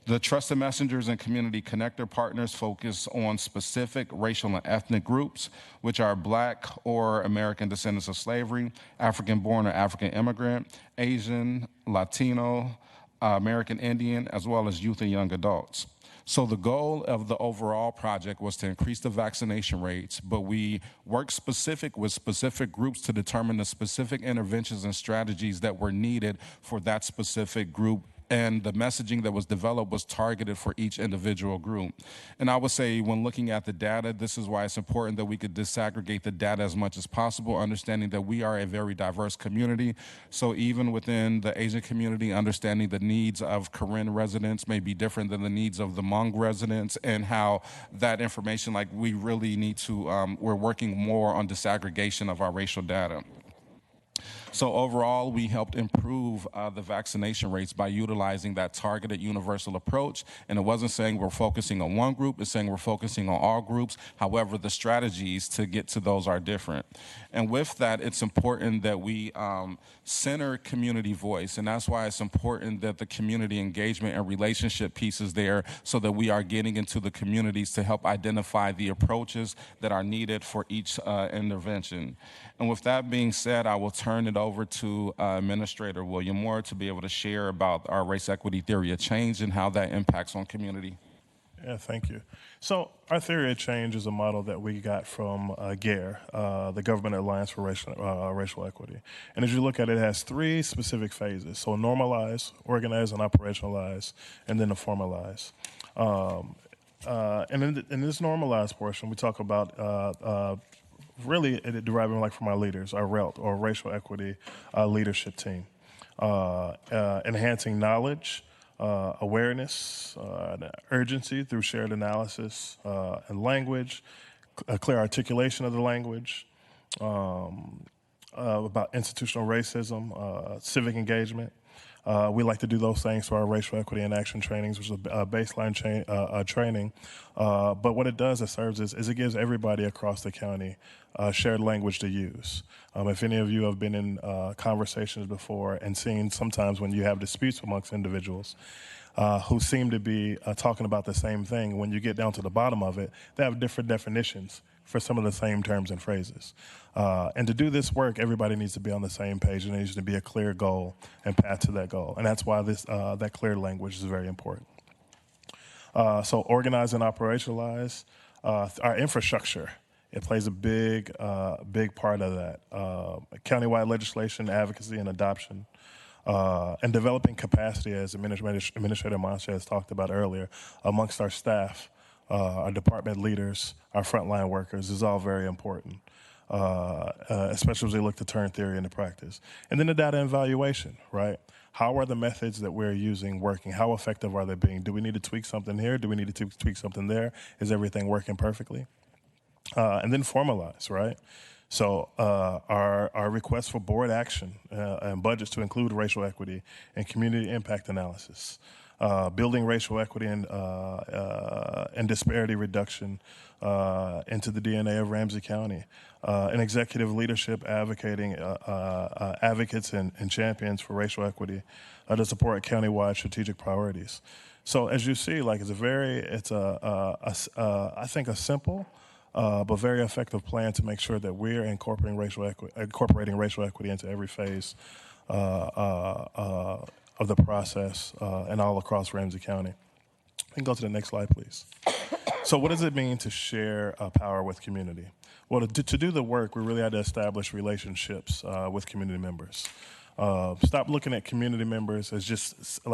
The Trusted Messengers and Community Connector partners focus on specific racial and ethnic groups, which are Black or American descendants of slavery, African-born or African immigrant, Asian, Latino, American Indian, as well as youth and young adults. So the goal of the overall project was to increase the vaccination rates, but we worked with specific groups to determine the specific interventions and strategies that were needed for that specific group, and the messaging that was developed was targeted for each individual group. And I would say when looking at the data, this is why it's important that we could disaggregate the data as much as possible, understanding that we are a very diverse community. So even within the Asian community, understanding the needs of Karen residents may be different than the needs of the Hmong residents, and how that information, like we really need to, we're working more on disaggregation of our racial data. So overall, we helped improve the vaccination rates by utilizing that targeted universal approach. And it wasn't saying we're focusing on one group, it's saying we're focusing on all groups. However, the strategies to get to those are different. And with that, it's important that we center community voice. And that's why it's important that the community engagement and relationship piece is there so that we are getting into the communities to help identify the approaches that are needed for each intervention. And with that being said, I will turn it over to Administrator William Moore to be able to share about our race equity theory of change and how that impacts on community. Yeah, thank you. So our theory of change is a model that we got from GARE, the Government Alliance for Racial Equity. And as you look at it, it has three specific phases. So normalize, organize, and operationalize, and then to formalize. And in this normalized portion, we talk about really it deriving like from our leaders, our RELT, or Racial Equity Leadership Team. Enhancing knowledge, awareness, and urgency through shared analysis and language, a clear articulation of the language, about institutional racism, civic engagement. We like to do those things for our racial equity and action trainings, which is a baseline training. But what it does, it serves is it gives everybody across the county shared language to use. If any of you have been in conversations before and seen sometimes when you have disputes amongst individuals who seem to be talking about the same thing, when you get down to the bottom of it, they have different definitions for some of the same terms and phrases. And to do this work, everybody needs to be on the same page, and there needs to be a clear goal and path to that goal. And that's why that clear language is very important. So organize and operationalize our infrastructure. It plays a big part of that. Countywide legislation, advocacy, and adoption. And developing capacity, as Administrator Moncha has talked about earlier, amongst our staff, our department leaders, our frontline workers is all very important, especially as we look to turn theory into practice. And then the data evaluation, right? How are the methods that we're using working? How effective are they being? Do we need to tweak something here? Do we need to tweak something there? Is everything working perfectly? And then formalize, right? So our request for board action and budgets to include racial equity and community impact analysis, building racial equity and disparity reduction into the DNA of Ramsey County, and executive leadership advocating advocates and champions for racial equity to support countywide strategic priorities. So as you see, like it's I think a simple but very effective plan to make sure that we're incorporating racial equity into every phase of the process and all across Ramsey County. We can go to the next slide, please. So what does it mean to share power with community? Well, to do the work, we really had to establish relationships with community members. Stop looking at community members as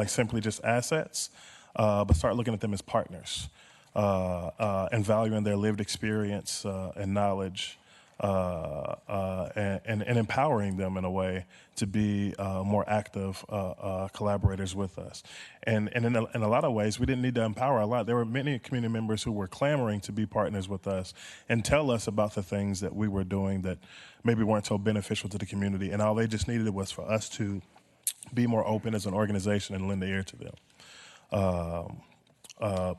simply just assets, but start looking at them as partners. And valuing their lived experience and knowledge and empowering them in a way to be more active collaborators with us. And in a lot of ways, we didn't need to empower a lot. There were many community members who were clamoring to be partners with us and tell us about the things that we were doing that maybe weren't so beneficial to the community. And all they just needed was for us to be more open as an organization and lend the ear to them.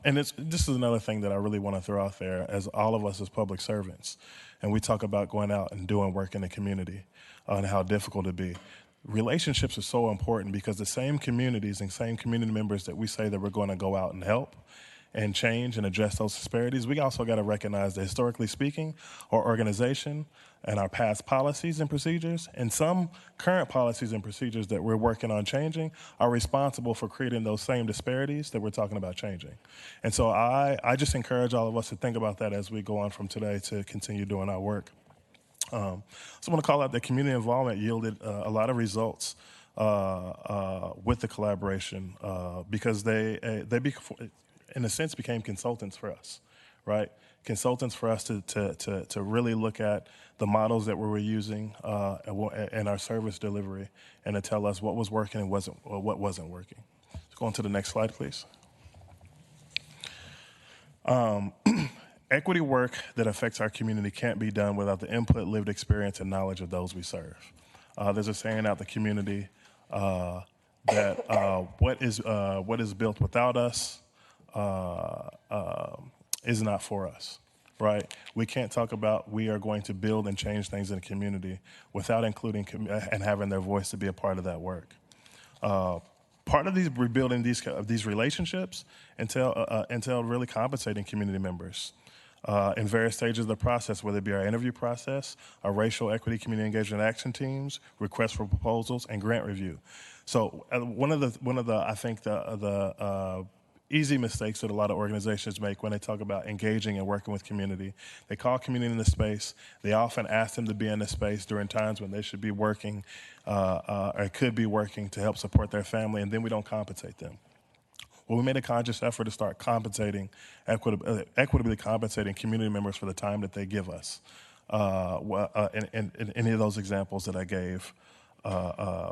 And this is another thing that I really want to throw out there as all of us as public servants. And we talk about going out and doing work in the community and how difficult it be. Relationships are so important because the same communities and same community members that we say that we're going to go out and help and change and address those disparities, we also got to recognize that historically speaking, our organization and our past policies and procedures and some current policies and procedures that we're working on changing are responsible for creating those same disparities that we're talking about changing. And so I just encourage all of us to think about that as we go on from today to continue doing our work. So I want to call out that community involvement yielded a lot of results with the collaboration because they in a sense became consultants for us, right? Consultants for us to really look at the models that we were using in our service delivery and to tell us what was working and what wasn't working. Let's go on to the next slide, please. Equity work that affects our community can't be done without the input, lived experience, and knowledge of those we serve. There's a saying out the community that what is built without us is not for us, right? We can't talk about we are going to build and change things in the community without including and having their voice to be a part of that work. Part of rebuilding these relationships entail really compensating community members in various stages of the process, whether it be our interview process, our racial equity community engagement action teams, requests for proposals, and grant review. So one of the I think the easy mistakes that a lot of organizations make when they talk about engaging and working with community. They call community in the space. They often ask them to be in the space during times when they should be working or could be working to help support their family, and then we don't compensate them. Well, we made a conscious effort to start compensating, equitably compensating community members for the time that they give us. In any of those examples that I gave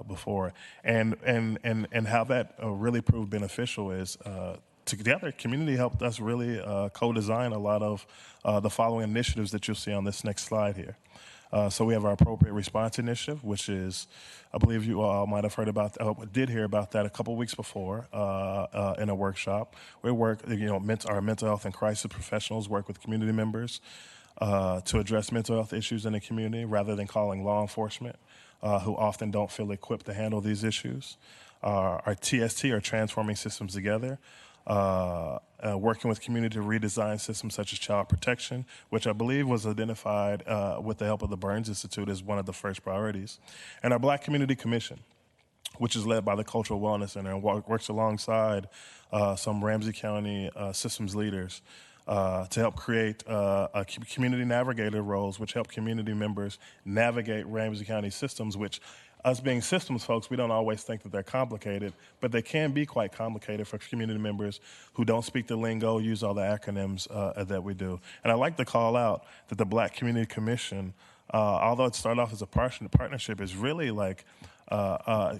before, and how that really proved beneficial is together, community helped us really co-design a lot of the following initiatives that you'll see on this next slide here. So we have our appropriate response initiative, which is, I believe you all might have heard about, did hear about that a couple weeks before in a workshop. We work, our mental health and crisis professionals work with community members to address mental health issues in the community rather than calling law enforcement, who often don't feel equipped to handle these issues. Our TST, or Transforming Systems Together, working with community to redesign systems such as child protection, which I believe was identified with the help of the Burns Institute as one of the first priorities. And our Black Community Commission, which is led by the Cultural Wellness Center and works alongside some Ramsey County systems leaders to help create community navigator roles, which help community members navigate Ramsey County systems, which us being systems folks, we don't always think that they're complicated, but they can be quite complicated for community members who don't speak the lingo, use all the acronyms that we do. And I'd like to call out that the Black Community Commission, although it started off as a partnership, is really like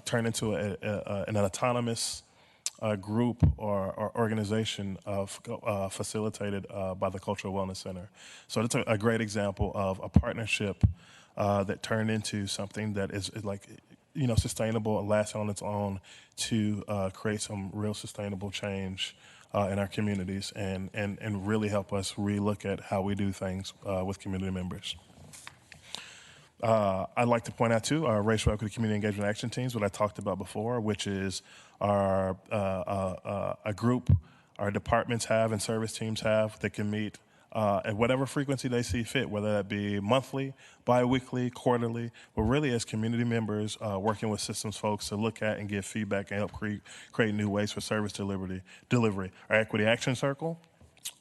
turned into an autonomous group or organization facilitated by the Cultural Wellness Center. So it's a great example of a partnership that turned into something that is like, sustainable and lasting on its own to create some real sustainable change in our communities and really help us relook at how we do things with community members. I'd like to point out, too, our racial equity community engagement action teams, what I talked about before, which is our a group our departments have and service teams have that can meet at whatever frequency they see fit, whether that be monthly, bi-weekly, quarterly, but really as community members working with systems folks to look at and give feedback and help create new ways for service delivery. Our Equity Action Circle,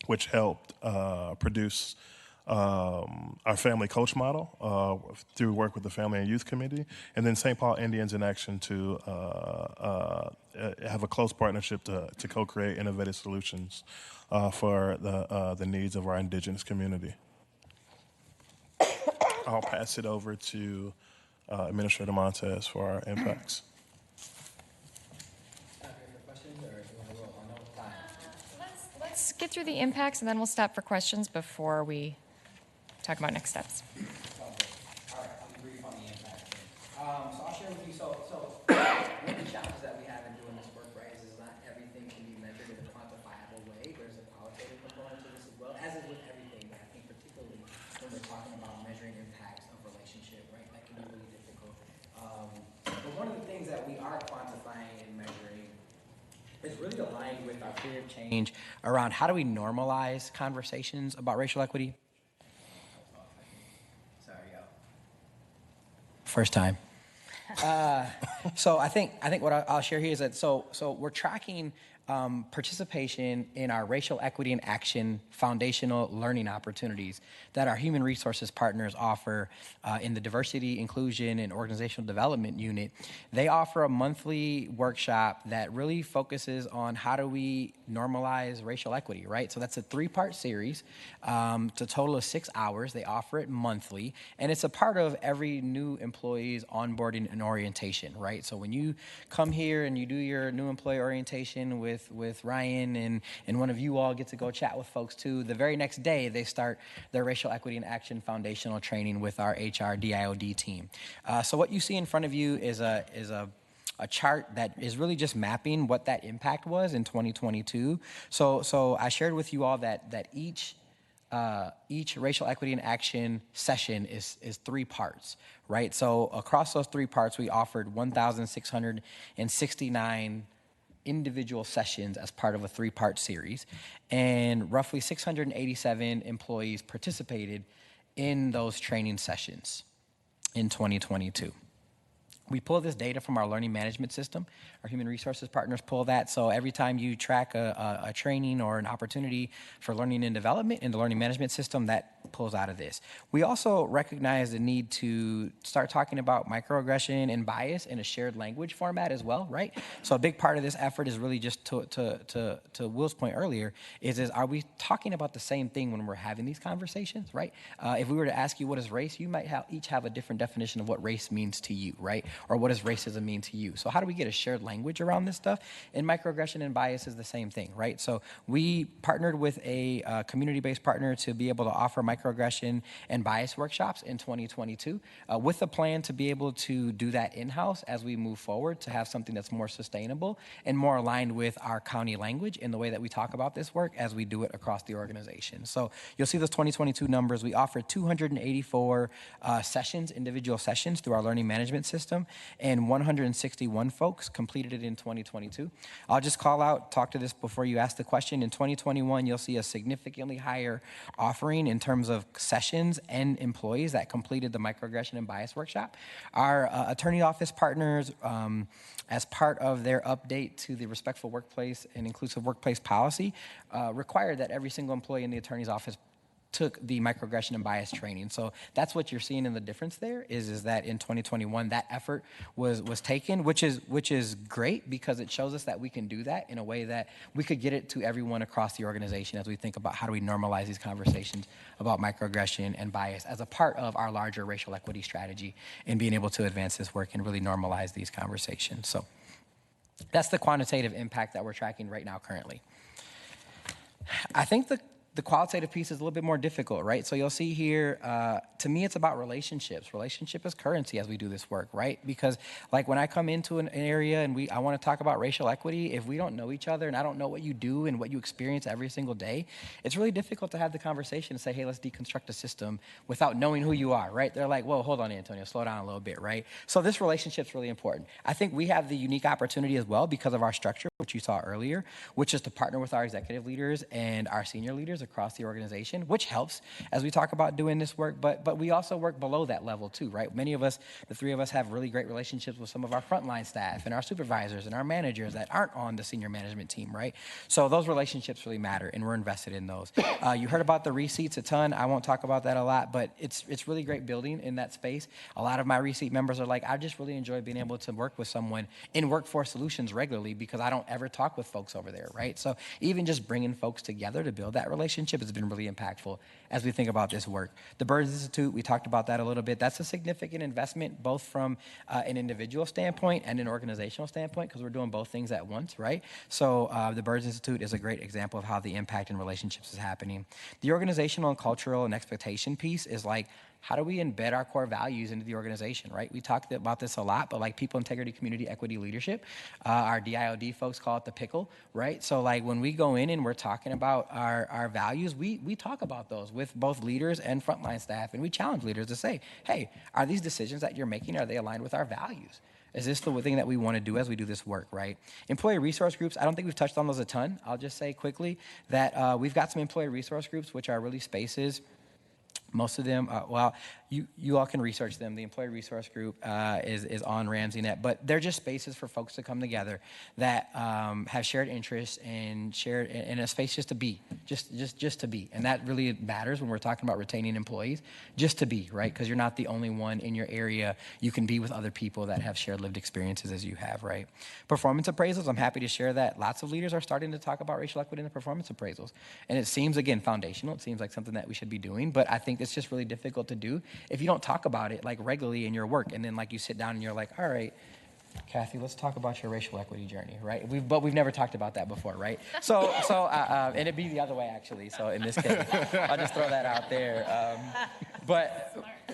which helped produce our family coach model through work with the Family and Youth Committee, and then St. Paul Indians in Action to have a close partnership to co-create innovative solutions for the needs of our indigenous community. I'll pass it over to Administrator Montez for our impacts. Let's get through the impacts and then we'll stop for questions before we talk about next steps. All right, I'll be brief on the impact. So I'll share with you, so one of the challenges that we have in doing this work, right, is not everything can be measured in a quantifiable way. There's a qualitative component to this as well, as is with everything, but I think particularly when we're talking about measuring impacts of relationship, right, that can be really difficult. But one of the things that we are quantifying and measuring is really aligned with our fear of change around how do we normalize conversations about racial equity. First time. So I think what I'll share here is that so we're tracking participation in our racial equity and action foundational learning opportunities that our human resources partners offer in the diversity, inclusion, and organizational development unit. They offer a monthly workshop that really focuses on how do we normalize racial equity, right? So that's a 3-part series. It's a total of 6 hours. They offer it monthly, and it's a part of every new employee's onboarding and orientation, right? So when you come here and you do your new employee orientation with with Ryan and one of you all get to go chat with folks too. The very next day, they start their Racial Equity in Action foundational training with our HR DIOD team. So what you see in front of you is a chart that is really just mapping what that impact was in 2022. So I shared with you all that each Racial Equity in Action session is 3 parts, right? So across those 3 parts, we offered 1,669 individual sessions as part of a 3-part series, and roughly 687 employees participated in those training sessions in 2022. We pull this data from our learning management system. Our human resources partners pull that. So every time you track a training or an opportunity for learning and development in the learning management system, that pulls out of this. We also recognize the need to start talking about microaggression and bias in a shared language format as well, right? So a big part of this effort is really just to Will's point earlier, is are we talking about the same thing when we're having these conversations, right? If we were to ask you what is race, you might each have a different definition of what race means to you, right? Or what does racism mean to you? So how do we get a shared language around this stuff? And microaggression and bias is the same thing, right? So we partnered with a community-based partner to be able to offer microaggression and bias workshops in 2022 with a plan to be able to do that in-house as we move forward to have something that's more sustainable and more aligned with our county language in the way that we talk about this work as we do it across the organization. So you'll see those 2022 numbers. We offered 284 sessions, individual sessions through our learning management system, and 161 folks completed it in 2022. I'll just call out, talk to this before you ask the question. In 2021, you'll see a significantly higher offering in terms of sessions and employees that completed the microaggression and bias workshop. Our attorney office partners, as part of their update to the respectful workplace and inclusive workplace policy, required that every single employee in the attorney's office took the microaggression and bias training. So that's what you're seeing in the difference there is that in 2021, that effort was taken, which is great because it shows us that we can do that in a way that we could get it to everyone across the organization as we think about how do we normalize these conversations about microaggression and bias as a part of our larger racial equity strategy and being able to advance this work and really normalize these conversations. So that's the quantitative impact that we're tracking right now currently. I think the qualitative piece is a little bit more difficult, right? So you'll see here, to me, it's about relationships. Relationship is currency as we do this work, right? Because like when I come into an area and I want to talk about racial equity, if we don't know each other and I don't know what you do and what you experience every single day, it's really difficult to have the conversation and say, hey, let's deconstruct the system without knowing who you are, right? They're like, whoa, hold on, Antonio, slow down a little bit, right? So this relationship's really important. I think we have the unique opportunity as well because of our structure, which you saw earlier, which is to partner with our executive leaders and our senior leaders across the organization, which helps as we talk about doing this work, but we also work below that level too, right? Many of us, the 3 of us, have really great relationships with some of our frontline staff and our supervisors and our managers that aren't on the senior management team, right? So those relationships really matter and we're invested in those. You heard about the receipts a ton. I won't talk about that a lot, but it's really great building in that space. A lot of my receipt members are like, I just really enjoy being able to work with someone in Workforce Solutions regularly because I don't ever talk with folks over there, right? So even just bringing folks together to build that relationship has been really impactful as we think about this work. The Burns Institute, we talked about that a little bit. That's a significant investment, both from an individual standpoint and an organizational standpoint, because we're doing both things at once, right? So the Burns Institute is a great example of how the impact in relationships is happening. The organizational and cultural and expectation piece is like, how do we embed our core values into the organization, right? We talked about this a lot, but like people, integrity, community, equity, leadership, our DIOD folks call it the pickle, right? So like when we go in and we're talking about our values, we talk about those with both leaders and frontline staff, and we challenge leaders to say, hey, are these decisions that you're making, are they aligned with our values? Is this the thing that we want to do as we do this work, right? Employee resource groups, I don't think we've touched on those a ton. I'll just say quickly that we've got some employee resource groups, which are really spaces. Most of them, you all can research them. The Employee Resource Group is on RamseyNet, but they're just spaces for folks to come together that have shared interests and shared in a space just to be, just to be. And that really matters when we're talking about retaining employees, just to be, right? Because you're not the only one in your area. You can be with other people that have shared lived experiences as you have, right? Performance appraisals, I'm happy to share that. Lots of leaders are starting to talk about racial equity in the performance appraisals. And it seems, again, foundational. It seems like something that we should be doing, but I think it's just really difficult to do if you don't talk about it like regularly in your work. And then like you sit down and you're like, all right, Kathy, let's talk about your racial equity journey, right? But we've never talked about that before, right? And it'd be the other way, actually. So in this case, I'll just throw that out there.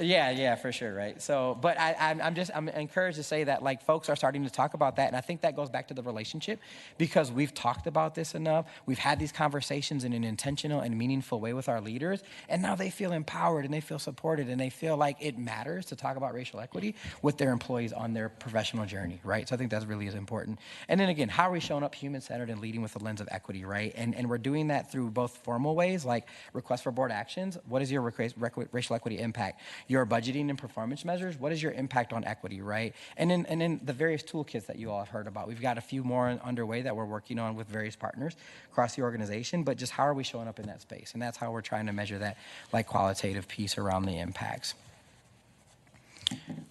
Yeah, for sure, right? So, but I'm encouraged to say that like folks are starting to talk about that, and I think that goes back to the relationship because we've talked about this enough. We've had these conversations in an intentional and meaningful way with our leaders, and now they feel empowered and they feel supported and they feel like it matters to talk about racial equity with their employees on their professional journey, right? So I think that's really is important. And then again, how are we showing up human-centered and leading with the lens of equity, right? And we're doing that through both formal ways like requests for board actions. What is your racial equity impact? Your budgeting and performance measures, what is your impact on equity, right? And then the various toolkits that you all have heard about. We've got a few more underway that we're working on with various partners across the organization, but just how are we showing up in that space? And that's how we're trying to measure that like qualitative piece around the impacts.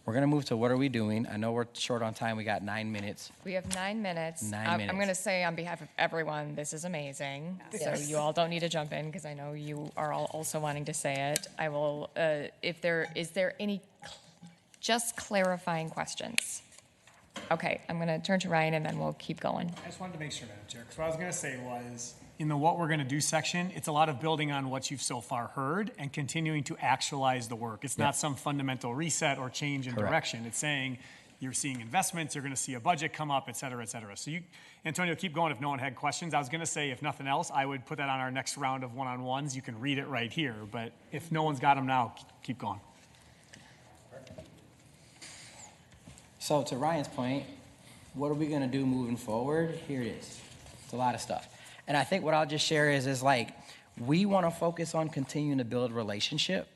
We're gonna move to what are we doing? I know we're short on time, we got 9 minutes. We have 9 minutes. 9 minutes. I'm going to say on behalf of everyone, this is amazing. Yes. So you all don't need to jump in because I know you are all also wanting to say it. I will, is there any just clarifying questions? Okay, I'm going to turn to Ryan and then we'll keep going. I just wanted to make sure, Madam Chair, because what I was going to say was, in the what we're going to do section, it's a lot of building on what you've so far heard and continuing to actualize the work. It's not some fundamental reset or change in direction. It's saying you're seeing investments, you're going to see a budget come up, et cetera, et cetera. So you, Antonio, keep going if no one had questions. I was going to say, if nothing else, I would put that on our next round of one-on-ones. You can read it right here, but if no one's got them now, keep going. So to Ryan's point, what are we gonna do moving forward? Here it is. It's a lot of stuff. And I think what I'll just share is like, we wanna focus on continuing to build relationship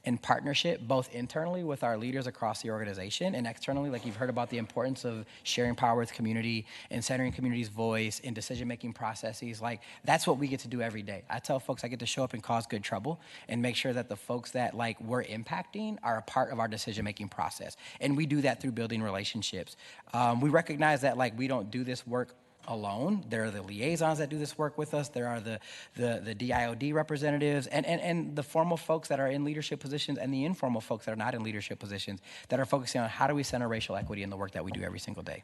and partnership, both internally with our leaders across the organization and externally, like you've heard about the importance of sharing power with community and centering community's voice in decision-making processes. Like, that's what we get to do every day. I tell folks I get to show up and cause good trouble and make sure that the folks that like we're impacting are a part of our decision-making process. And we do that through building relationships. We recognize that like we don't do this work alone. There are the liaisons that do this work with us. There are the DIOD representatives and the formal folks that are in leadership positions and the informal folks that are not in leadership positions that are focusing on how do we center racial equity in the work that we do every single day.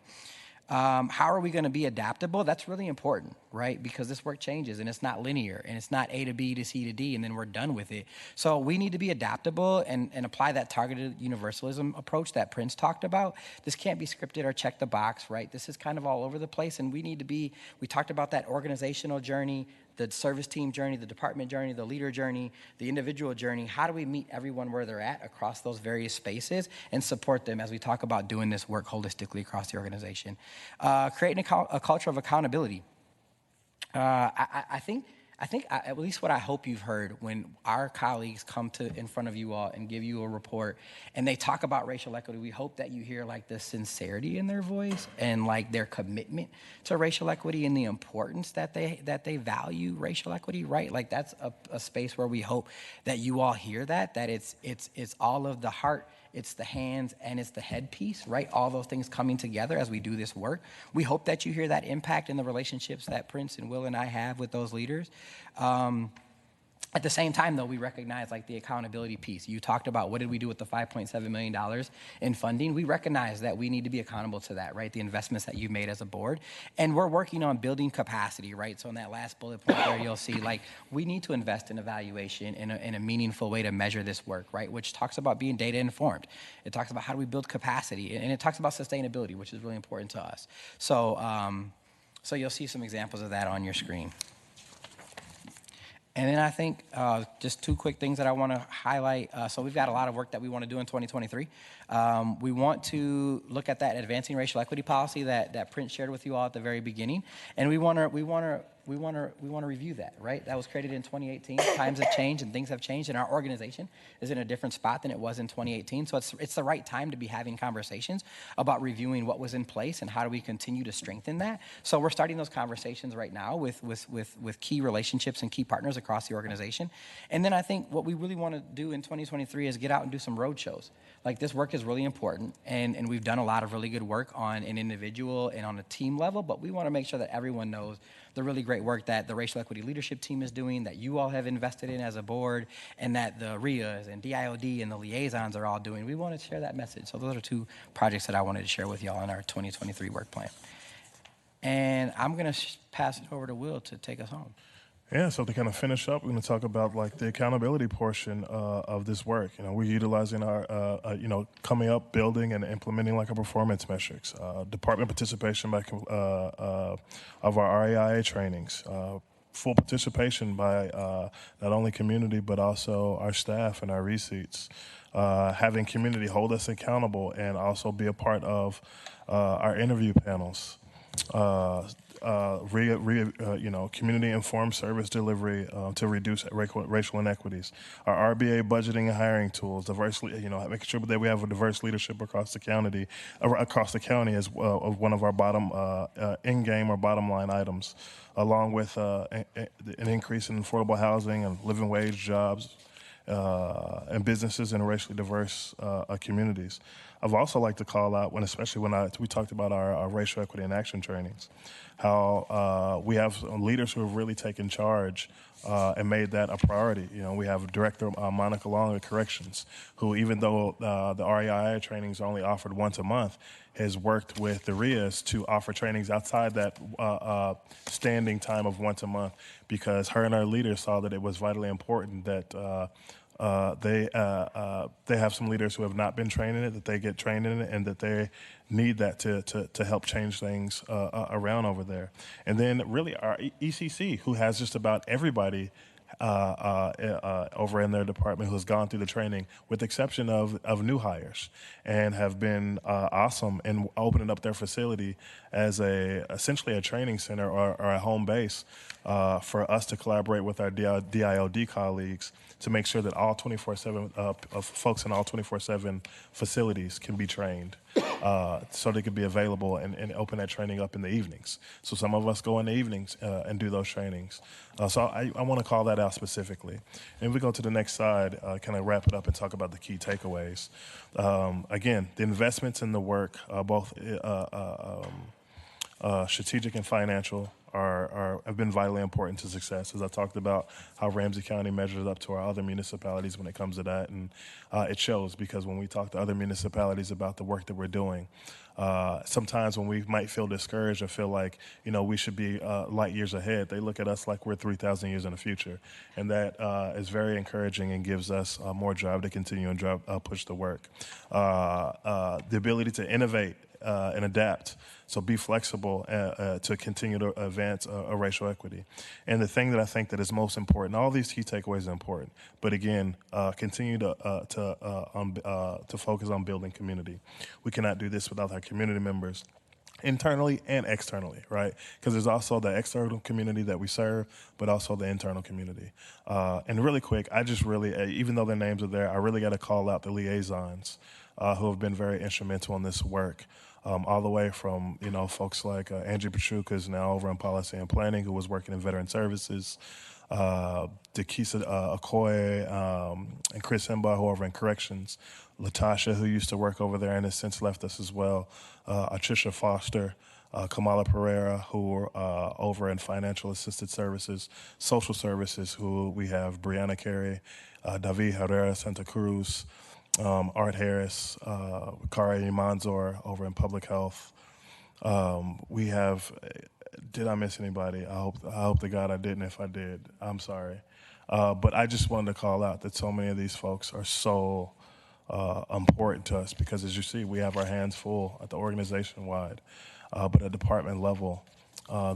How are we going to be adaptable? That's really important, right? Because this work changes and it's not linear and it's not A to B to C to D and then we're done with it. So we need to be adaptable and apply that targeted universalism approach that Prince talked about. This can't be scripted or check the box, right? This is kind of all over the place and we talked about that organizational journey, the service team journey, the department journey, the leader journey, the individual journey. How do we meet everyone where they're at across those various spaces and support them as we talk about doing this work holistically across the organization? Creating a culture of accountability. I think at least what I hope you've heard when our colleagues come in front of you all and give you a report and they talk about racial equity, we hope that you hear like the sincerity in their voice and like their commitment to racial equity and the importance that they value racial equity, right? Like that's a space where we hope that you all hear that it's all of the heart, it's the hands, and it's the head piece, right? All those things coming together as we do this work. We hope that you hear that impact in the relationships that Prince and Will and I have with those leaders. At the same time, though, we recognize like the accountability piece. You talked about what did we do with the $5.7 million in funding. We recognize that we need to be accountable to that, right? The investments that you've made as a board. And we're working on building capacity, right? So in that last bullet point there, you'll see like we need to invest in evaluation in a meaningful way to measure this work, right? Which talks about being data informed. It talks about how do we build capacity. And it talks about sustainability, which is really important to us. So, so you'll see some examples of that on your screen. And then I think just two quick things that I want to highlight. So we've got a lot of work that we want to do in 2023. We want to look at that advancing racial equity policy that Prince shared with you all at the very beginning, and we want to review that. Right, that was created in 2018. Times have changed and things have changed, and our organization is in a different spot than it was in 2018. So it's the right time to be having conversations about reviewing what was in place and how do we continue to strengthen that. So we're starting those conversations right now with key relationships and key partners across across the organization. And then I think what we really want to do in 2023 is get out and do some road shows. Like, this work is really important, and we've done a lot of really good work on an individual and on a team level, but we want to make sure that everyone knows the really great work that the Racial Equity Leadership Team is doing, that you all have invested in as a board, and that the RIAs and DIOD and the liaisons are all doing. We want to share that message. So those are two projects that I wanted to share with y'all in our 2023 work plan. And I'm going to pass it over to Will to take us home. Yeah, so to kind of finish up, we're going to talk about like the accountability portion of this work. You know, we're utilizing our, coming up, building, and implementing like our performance metrics, department participation by of our REIA trainings, full participation by not only community but also our staff and our receipts, having community hold us accountable and also be a part of our interview panels. Community-informed service delivery to reduce racial inequities. Our RBA budgeting and hiring tools, making sure that we have a diverse leadership across the county, as well, of one of our bottom in-game or bottom line items, along with an increase in affordable housing and living wage jobs. And businesses in racially diverse communities. I've also like to call out, especially when we talked about our racial equity and action trainings, how we have leaders who have really taken charge and made that a priority. You know, we have Director Monica Long at Corrections, who, even though the REIA trainings are only offered once a month, has worked with the RIAs to offer trainings outside that standing time of once a month, because her and our leaders saw that it was vitally important that they have some leaders who have not been trained in it, that they get trained in it, and that they need that to help change things around over there. And then really our ECC, who has just about everybody over in their department who has gone through the training, with the exception of new hires, and have been awesome in opening up their facility as essentially a training center or a home base for us to collaborate with our DIOD colleagues to make sure that all 24/7 folks in all 24/7 facilities can be trained, so they can be available and open that training up in the evenings. So some of us go in the evenings and do those trainings. So I want to call that out specifically. And if we go to the next slide, kind of wrap it up and talk about the key takeaways. Again, the investments in the work, both strategic and financial, have been vitally important to success. As I talked about how Ramsey County measures up to our other municipalities when it comes to that, and it shows, because when we talk to other municipalities about the work that we're doing, sometimes when we might feel discouraged or feel like, we should be light years ahead, they look at us like we're 3,000 years in the future. And that is very encouraging and gives us more drive to continue and push the work. The ability to innovate and adapt. So be flexible to continue to advance racial equity. And the thing that I think that is most important, all these key takeaways are important, but again, continue to focus on building community. We cannot do this without our community members, internally and externally, right? Because there's also the external community that we serve, but also the internal community. And really quick, I just really, even though their names are there, I really got to call out the liaisons who have been very instrumental in this work. All the way from, folks like Angie Petruka is now over in policy and planning, who was working in veteran services, Dekisa Okoye, and Chris Hemba, who are over in corrections, Latasha, who used to work over there and has since left us as well, Atricia Foster, Kamala Pereira, who are over in financial assisted services, social services, who we have Brianna Carey, David Herrera Santa Cruz, Art Harris, Kari Manzor over in public health. We have, did I miss anybody? I hope to God I didn't. If I did, I'm sorry. But I just wanted to call out that so many of these folks are so important to us, because as you see, we have our hands full at the organization wide, but at department level,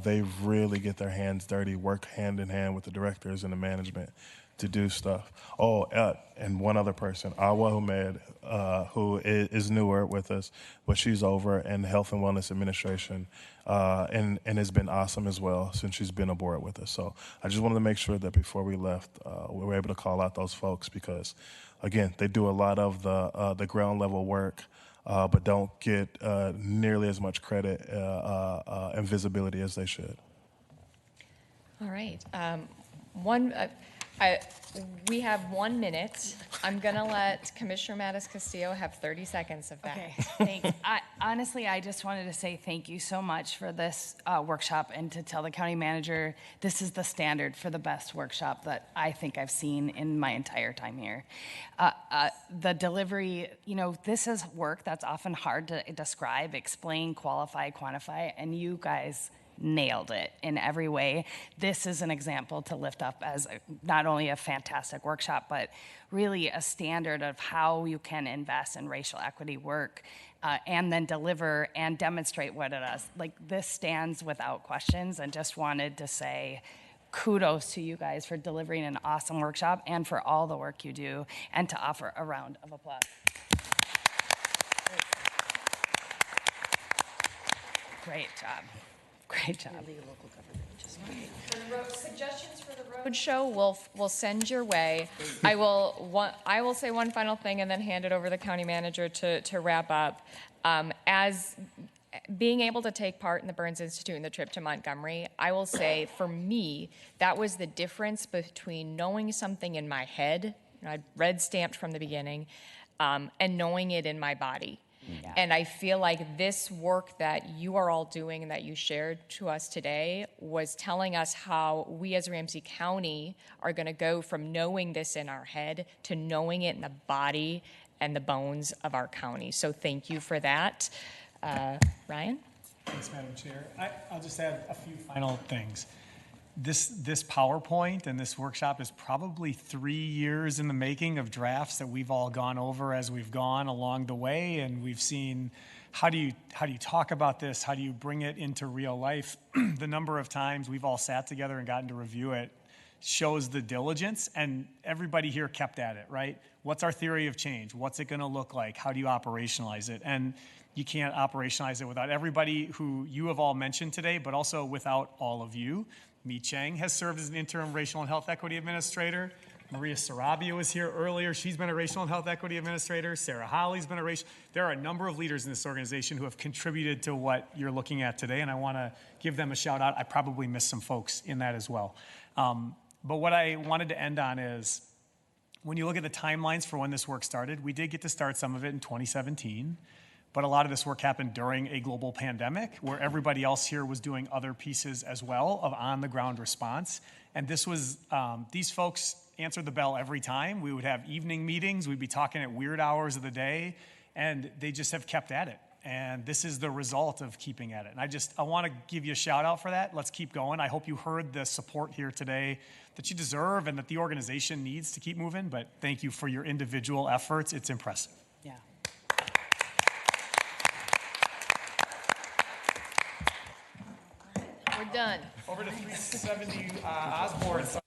they really get their hands dirty, work hand in hand with the directors and the management to do stuff. And one other person, Awa Humed, who is newer with us, but she's over in Health and Wellness Administration, and has been awesome as well since she's been aboard with us. So I just wanted to make sure that before we left, we were able to call out those folks, because, again, they do a lot of the ground level work, but don't get nearly as much credit and visibility as they should. All right. We have 1 minute. I'm going to let Commissioner Mattis Castillo have 30 seconds of that. Okay, thanks. Honestly, I just wanted to say thank you so much for this workshop and to tell the county manager this is the standard for the best workshop that I think I've seen in my entire time here. The delivery, you know, this is work that's often hard to describe, explain, qualify, quantify, and you guys nailed it in every way. This is an example to lift up as not only a fantastic workshop, but really a standard of how you can invest in racial equity work and then deliver and demonstrate what it is. Like, this stands without questions, and just wanted to say kudos to you guys for delivering an awesome workshop and for all the work you do, and to offer a round of applause. Great job. Great job. Suggestions for the road show we'll send your way. I will say one final thing and then hand it over to the county manager to wrap up. As being able to take part in the Burns Institute and the trip to Montgomery, I will say for me, that was the difference between knowing something in my head, I'd read stamped from the beginning, and knowing it in my body. Yeah. And I feel like this work that you are all doing and that you shared to us today was telling us how we as Ramsey County are going to go from knowing this in our head to knowing it in the body and the bones of our county. So thank you for that. Ryan? Thanks, Madam Chair. I'll just add a few final things. This PowerPoint and this workshop is probably 3 years in the making of drafts that we've all gone over as we've gone along the way, and we've seen how do you talk about this, how do you bring it into real life. The number of times we've all sat together and gotten to review it shows the diligence, and everybody here kept at it, right? What's our theory of change? What's it going to look like? How do you operationalize it? And you can't operationalize it without everybody who you have all mentioned today, but also without all of you. Mi Chang has served as an interim racial and health equity administrator. Maria Sarabia was here earlier. She's been a racial and health equity administrator. Sarah Holly's been a racial. There are a number of leaders in this organization who have contributed to what you're looking at today, and I want to give them a shout out. I probably missed some folks in that as well. But what I wanted to end on is, when you look at the timelines for when this work started, we did get to start some of it in 2017. But a lot of this work happened during a global pandemic where everybody else here was doing other pieces as well of on-the-ground response. And this was, these folks answered the bell every time. We would have evening meetings. We'd be talking at weird hours of the day, and they just have kept at it. And this is the result of keeping at it. And I want to give you a shout out for that. Let's keep going. I hope you heard the support here today that you deserve and that the organization needs to keep moving. But thank you for your individual efforts. It's impressive. Yeah. We're done. Over to 370 Osborne.